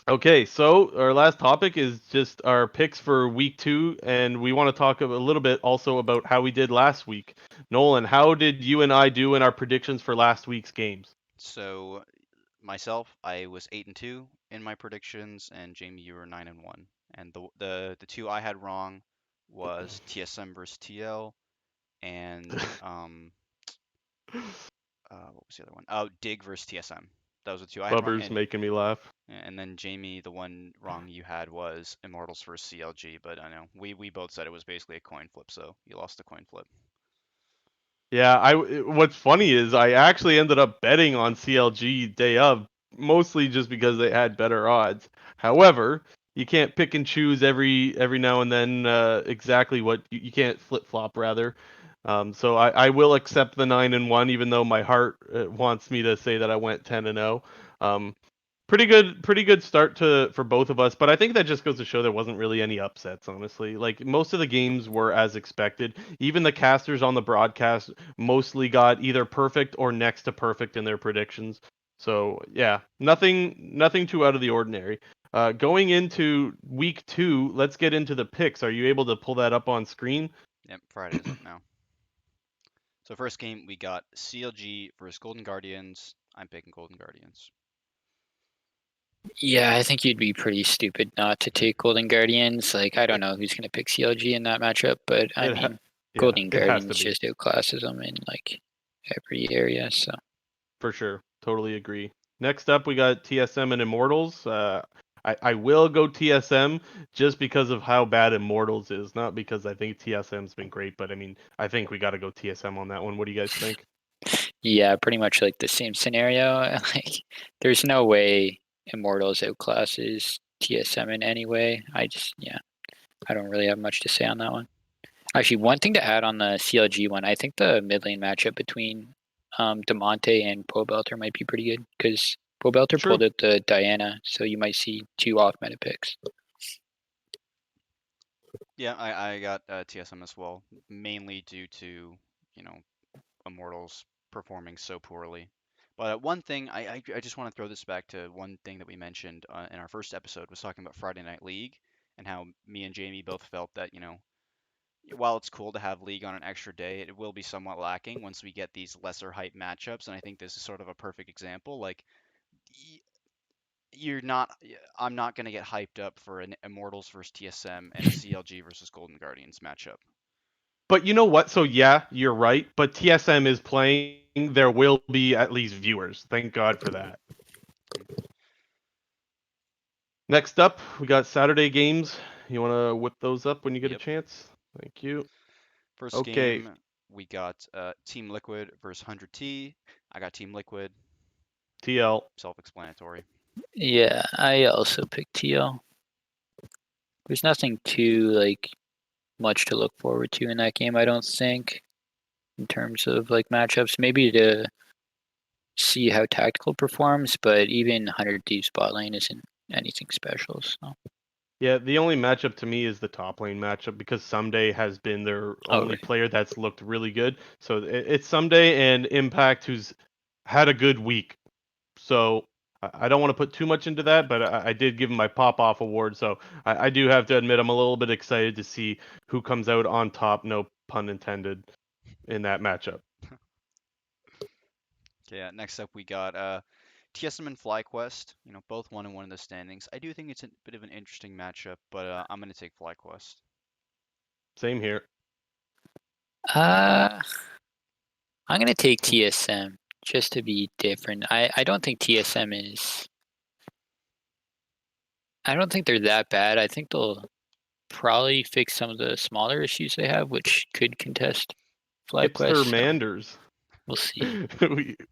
Okay, so our last topic is just our picks for week 2, and we want to talk a little bit also about how we did last week. Nolan, how did you and I do in our predictions for last week's games? So myself, I was 8-2 in my predictions, and Jamie, you were 9-1. And the two I had wrong was TSM versus TL and what was the other one? Oh, Dig versus TSM. Those were the two I had wrong. Bubber's making me laugh. And then Jamie, the one wrong you had was Immortals versus CLG. But I know we both said it was basically a coin flip, so you lost the coin flip. Yeah, what's funny is I actually ended up betting on CLG day of, mostly just because they had better odds. However, you can't pick and choose every now and then exactly what you can't flip flop rather. So I will accept the 9-1, even though my heart wants me to say that I went 10-0. Pretty good start to for both of us, but I think that just goes to show there wasn't really any upsets, honestly. Like most of the games were as expected. Even the casters on the broadcast mostly got either perfect or next to perfect in their predictions. So yeah, nothing too out of the ordinary. Going into week 2, let's get into the picks. Are you able to pull that up on screen? Yep, Friday is up now. So first game we got CLG versus Golden Guardians. I'm picking Golden Guardians. Yeah, I think you'd be pretty stupid not to take Golden Guardians. Like, I don't know who's going to pick CLG in that matchup, but I It ha- mean, yeah, Golden it has to Guardians be. just outclasses them in like every area. So For sure. Totally agree. Next up, we got TSM and Immortals. I will go TSM just because of how bad Immortals is, not because I think TSM's been great, but I mean, I think we got to go TSM on that one. What do you guys think? yeah, pretty much like the same scenario. Like, there's no way Immortals outclasses TSM in any way. Yeah, I don't really have much to say on that one. Actually, one thing to add on the CLG one, I think the mid lane matchup between Demonte and Pobelter might be pretty good because Pobelter True. pulled out the Diana, so you might see 2 off meta picks. Yeah, I got TSM as well, mainly due to, you know, Immortals performing so poorly. But one thing, I just want to throw this back to one thing that we mentioned in our first episode was talking about Friday Night League and how me and Jamie both felt that, while it's cool to have League on an extra day, it will be somewhat lacking once we get these lesser hype matchups. And I think this is sort of a perfect example. Like, you're not, I'm not going to get hyped up for an Immortals versus TSM and a CLG versus Golden Guardians matchup. But you know what? So yeah, you're right. But TSM is playing. There will be at least viewers. Thank God for that. Mm. Next up, we got Saturday games. You want to whip those up when you get a Yep. chance? Thank you. First Okay, game, we got Team Liquid versus 100T. I got Team Liquid. TL. Self-explanatory. Yeah, I also picked TL. There's nothing too like much to look forward to in that game, I don't think, in terms of like matchups. Maybe to see how tactical performs, but even 100 deep spot lane isn't anything special. So, Yeah, the only matchup to me is the top lane matchup because Someday has been their oh only right, player that's looked really good. So it's Someday and Impact who's had a good week. So I don't want to put too much into that, but I did give him my pop off award. So I do have to admit I'm a little bit excited to see who comes out on top. No pun intended in that matchup. Okay, yeah, next up we got TSM and FlyQuest. Both 1-1 in the standings. I do think it's a bit of an interesting matchup, but I'm going to take FlyQuest. Same here. uh, I'm gonna take TSM just to be different. I don't think TSM is. I don't think they're that bad. I think they'll probably fix some of the smaller issues they have, which could contest Hipster FlyQuest. So Manders. we'll see.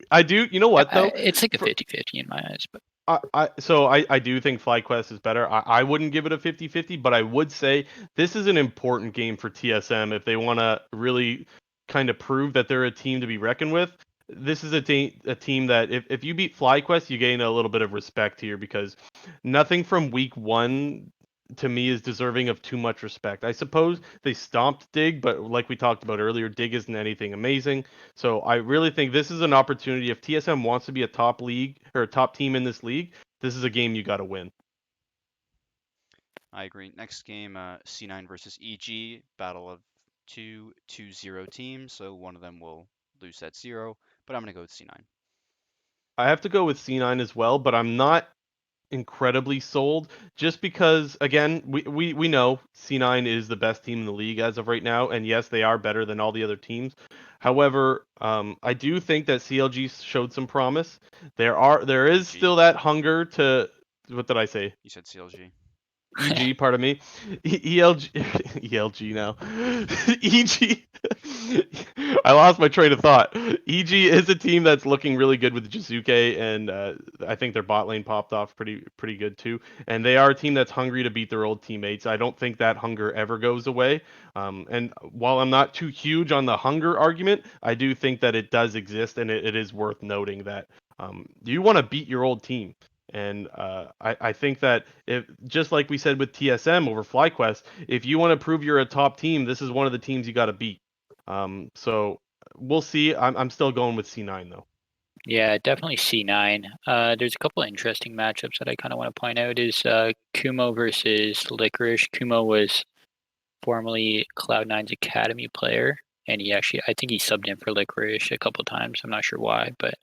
I do. You know what though? It's like a For 50-50 in my eyes, but I do think FlyQuest is better. I wouldn't give it a 50-50, but I would say this is an important game for TSM if they want to really kind of prove that they're a team to be reckoned with. This is a team that if you beat FlyQuest, you gain a little bit of respect here because nothing from week 1 to me is deserving of too much respect. I suppose they stomped Dig, but like we talked about earlier, Dig isn't anything amazing. So I really think this is an opportunity if TSM wants to be a top league or a top team in this league. This is a game you got to win. I agree. Next game, C9 versus EG, battle of two 2-0 teams, so one of them will lose that 0, but I'm going to go with C9. I have to go with C9 as well, but I'm not incredibly sold just because again we know C9 is the best team in the league as of right now, and yes, they are better than all the other teams. However, I do think that CLG showed some promise. There is EG. still that hunger to, what did I say? You said CLG. EG, pardon me. ELG, ELG now. EG. I lost my train of thought. EG is a team that's looking really good with Jizuke, and I think their bot lane popped off pretty good too. And they are a team that's hungry to beat their old teammates. I don't think that hunger ever goes away. And while I'm not too huge on the hunger argument, I do think that it does exist, and it is worth noting that you want to beat your old team. And I think that if, just like we said with TSM over FlyQuest, if you want to prove you're a top team, this is one of the teams you got to beat. So we'll see. I'm still going with C9 though. Yeah, definitely C9. There's a couple of interesting matchups that I kind of want to point out is Kumo versus Licorice. Kumo was formerly Cloud9's Academy player, and I think he subbed in for Licorice a couple times. I'm not sure why, but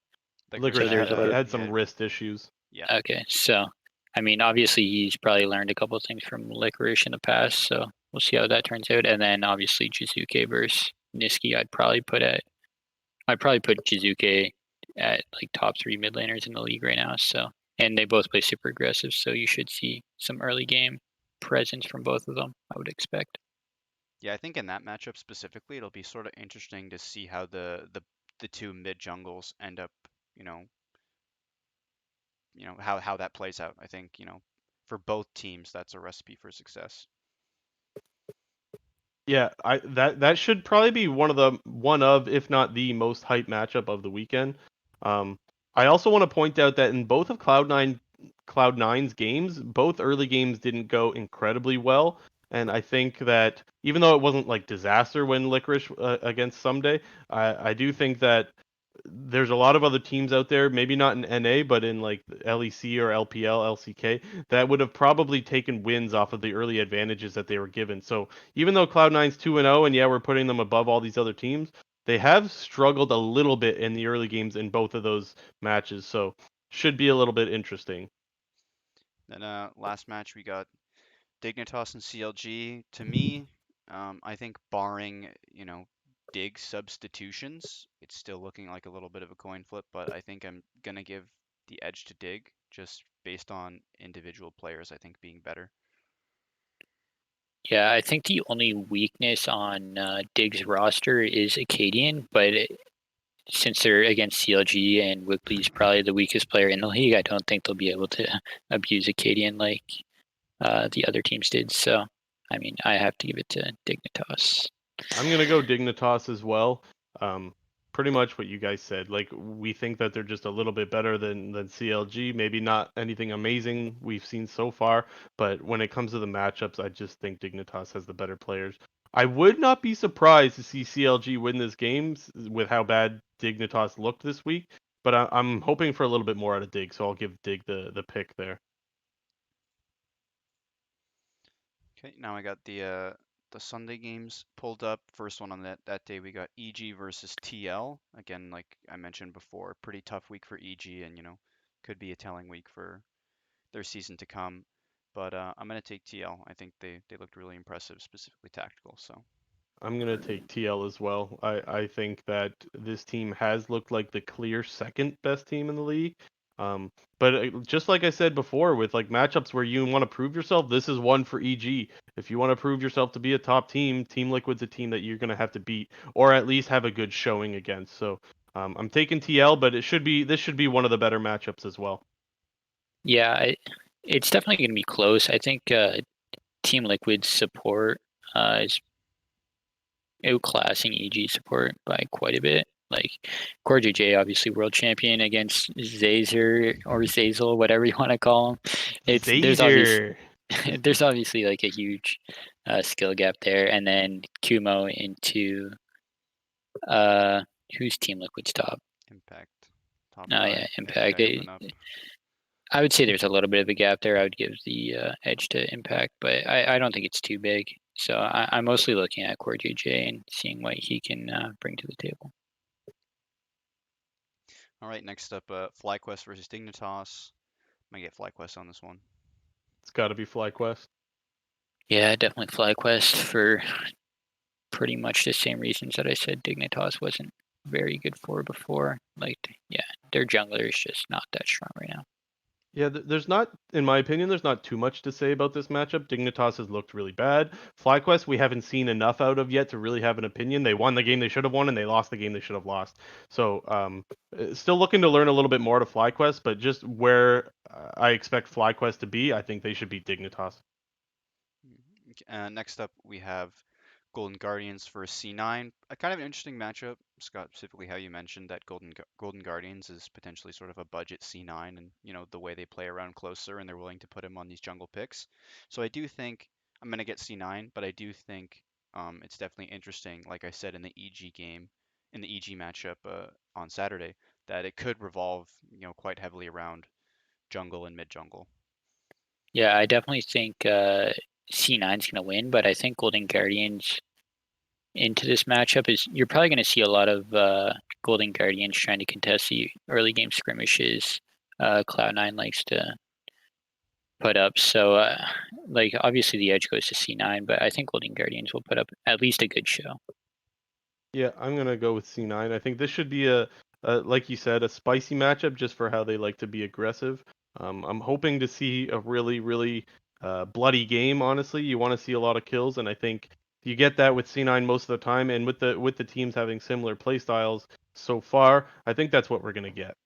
Licorice Licorice so there's a lot of had he some wrist issues. yeah. okay. So I mean, obviously he's probably learned a couple of things from Licorice in the past. So we'll see how that turns out. And then obviously Jizuke versus Niski, I'd probably put Jizuke at like top 3 mid laners in the league right now. So, and they both play super aggressive, so you should see some early game presence from both of them, I would expect. Yeah, I think in that matchup specifically, it'll be sort of interesting to see how the two mid jungles end up, you know, how that plays out. I think, for both teams, that's a recipe for success. Yeah, that should probably be one of, if not the most hyped matchup of the weekend. Um, I also want to point out that in both of Cloud9's games, both early games didn't go incredibly well, and I think that even though it wasn't like disaster when Licorice against Someday, I do think that there's a lot of other teams out there, maybe not in NA, but in like LEC or LPL, LCK, that would have probably taken wins off of the early advantages that they were given. So even though Cloud9's 2-0, and yeah, we're putting them above all these other teams, they have struggled a little bit in the early games in both of those matches. So should be a little bit interesting. Then last match we got Dignitas and CLG. To me, I think barring, Dig substitutions, it's still looking like a little bit of a coin flip, but I think I'm gonna give the edge to Dig just based on individual players, I think being better. Yeah, I think the only weakness on Dig's roster is Acadian, but since they're against CLG and Wiggly's probably the weakest player in the league, I don't think they'll be able to abuse Acadian like the other teams did. So, I mean, I have to give it to Dignitas. I'm gonna go Dignitas as well. Um, Pretty much what you guys said. Like we think that they're just a little bit better than CLG. Maybe not anything amazing we've seen so far, but when it comes to the matchups, I just think Dignitas has the better players. I would not be surprised to see CLG win this game with how bad Dignitas looked this week, but I'm hoping for a little bit more out of Dig, so I'll give Dig the pick there. Okay, now I got the Sunday games pulled up. First one on that day we got EG versus TL. Again, like I mentioned before, pretty tough week for EG, and could be a telling week for their season to come. But I'm gonna take TL. I think they looked really impressive, specifically tactical. So I'm gonna take TL as well. I think that this team has looked like the clear second best team in the league. Um, but just like I said before, with like matchups where you want to prove yourself, this is one for EG. If you want to prove yourself to be a top team, Team Liquid's a team that you're gonna have to beat, or at least have a good showing against. So I'm taking TL, but this should be one of the better matchups as well. Yeah, it's definitely going to be close. I think Team Liquid's support is outclassing EG support by quite a bit. Like Core JJ, obviously world champion against Zazer or Zazel, whatever you want to call him. Zazer. There's obviously like a huge skill gap there, and then Kumo into who's Team Liquid's top? Impact top Oh five. yeah, I think Impact. I have them up. I would say there's a little bit of a gap there. I would give the edge to Impact, but I don't think it's too big. So I'm mostly looking at Core JJ and seeing what he can bring to the table. All right, next up, FlyQuest versus Dignitas. I'm gonna get FlyQuest on this one. It's got to be FlyQuest. Yeah, definitely FlyQuest for pretty much the same reasons that I said Dignitas wasn't very good for before. Like, yeah, their jungler is just not that strong right now. Yeah, there's not, in my opinion, there's not too much to say about this matchup. Dignitas has looked really bad. FlyQuest, we haven't seen enough out of yet to really have an opinion. They won the game they should have won, and they lost the game they should have lost. So, still looking to learn a little bit more to FlyQuest, but just where I expect FlyQuest to be, I think they should beat Dignitas. Next up, we have Golden Guardians for C9. A kind of an interesting matchup, Scott, specifically how you mentioned that Golden Guardians is potentially sort of a budget C9 and, the way they play around closer and they're willing to put him on these jungle picks. So I do think I'm going to get C9, but I do think it's definitely interesting, like I said in the EG game, in the EG matchup on Saturday, that it could revolve, quite heavily around jungle and mid jungle. Yeah, I definitely think C9 is going to win, but I think Golden Guardians into this matchup is you're probably going to see a lot of Golden Guardians trying to contest the early game skirmishes. Cloud9 likes to put up. So, like, obviously the edge goes to C9, but I think Golden Guardians will put up at least a good show. Yeah, I'm gonna go with C9. I think this should be like you said, a spicy matchup just for how they like to be aggressive. I'm hoping to see a really, really bloody game. Honestly, you want to see a lot of kills, and I think you get that with C9 most of the time, and with the teams having similar play styles so far, I think that's what we're gonna get.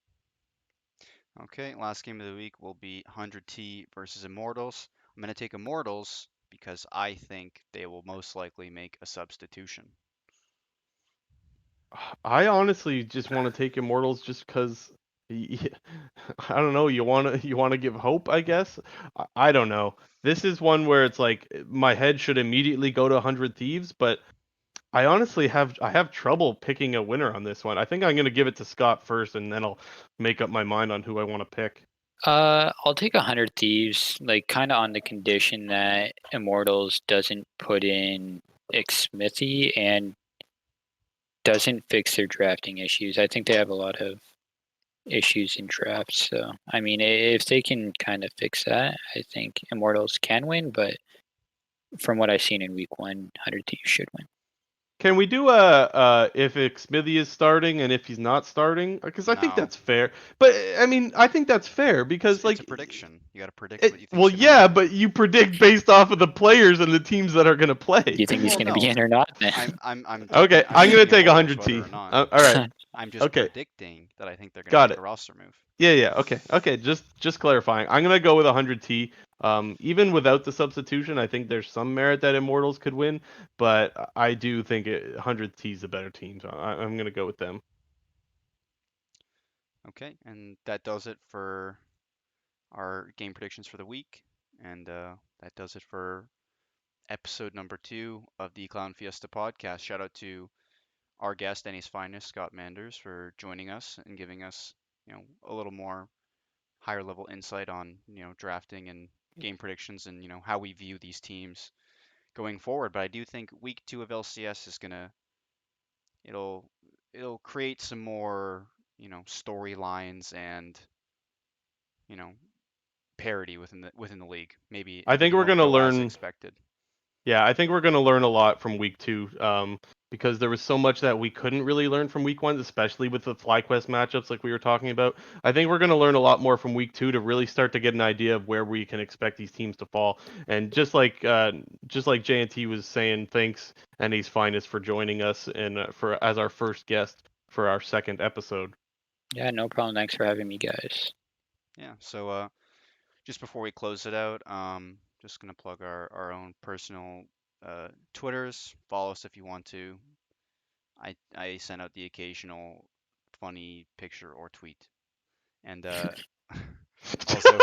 Okay, last game of the week will be 100T versus Immortals. I'm going to take Immortals because I think they will most likely make a substitution. I honestly just want to take Immortals just because I don't know. You want to give hope, I guess. I don't know. This is one where it's like my head should immediately go to 100 Thieves, but I have trouble picking a winner on this one. I think I'm gonna give it to Scott first, and then I'll make up my mind on who I want to pick. I'll take 100 Thieves, like kind of on the condition that Immortals doesn't put in Xmithy and doesn't fix their drafting issues. I think they have a lot of issues in drafts. So, I mean, if they can kind of fix that, I think Immortals can win. But from what I've seen in week 100 Thieves should win. Can we do if Smithy is starting and if he's not starting? Because I think No, that's fair. But I mean, I think that's fair it's because it's a like prediction. You got to predict what you well, think's going to yeah, happen. but you predict based off of the players and the teams that are gonna Do play. you think he's Well, going to be no, in or not? Then Okay, I'm I'm gonna taking take Immortals 100 whether T. or not. All right. I'm just Okay. predicting that I think they're going to Got make a it. roster move. Yeah, yeah. Okay. Just clarifying. I'm gonna go with 100 T. Even without the substitution, I think there's some merit that Immortals could win, but I do think 100 T is a better team, so I'm gonna go with them. Okay, and that does it for our game predictions for the week, and that does it for episode number 2 of the Clown Fiesta podcast. Shout out to our guest and his finest, Scott Manders, for joining us and giving us, a little more higher level insight on, drafting and game predictions and, how we view these teams going forward. But I do think week 2 of LCS is gonna it'll it'll create some more, storylines and, you know, parity within the league. Maybe I think everything we're won't gonna go as learn. expected. Yeah, I think we're going to learn a lot from week 2, because there was so much that we couldn't really learn from week 1, especially with the FlyQuest matchups like we were talking about. I think we're going to learn a lot more from week 2 to really start to get an idea of where we can expect these teams to fall. And just like JNT was saying, thanks and Ace Finest for joining us and for as our first guest for our second episode. yeah, no problem. Thanks for having me, guys. Yeah. So just before we close it out, just gonna plug our own personal Twitters. Follow us if you want to. I send out the occasional funny picture or tweet. And also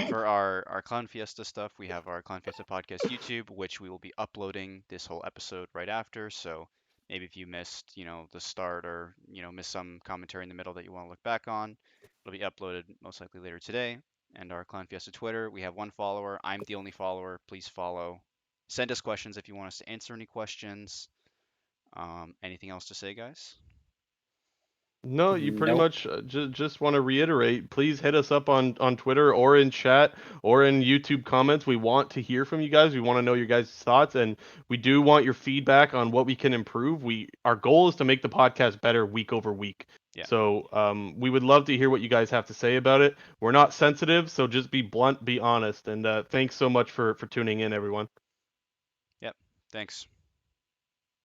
for our Clown Fiesta stuff, we have our Clown Fiesta podcast YouTube, which we will be uploading this whole episode right after. So maybe if you missed, the start or missed some commentary in the middle that you want to look back on, It'll be uploaded most likely later today. And our Clan Fiesta Twitter, we have 1 follower. I'm the only follower. Please follow. Send us questions if you want us to answer any questions. Anything else to say, guys? No, you pretty Nope. much just want to reiterate. Please hit us up on Twitter or in chat or in YouTube comments. We want to hear from you guys. We want to know your guys' thoughts, and we do want your feedback on what we can improve. Our goal is to make the podcast better week over week. Yeah. So we would love to hear what you guys have to say about it. We're not sensitive, so just be blunt, be honest, and thanks so much for tuning in, everyone. Yep. Thanks.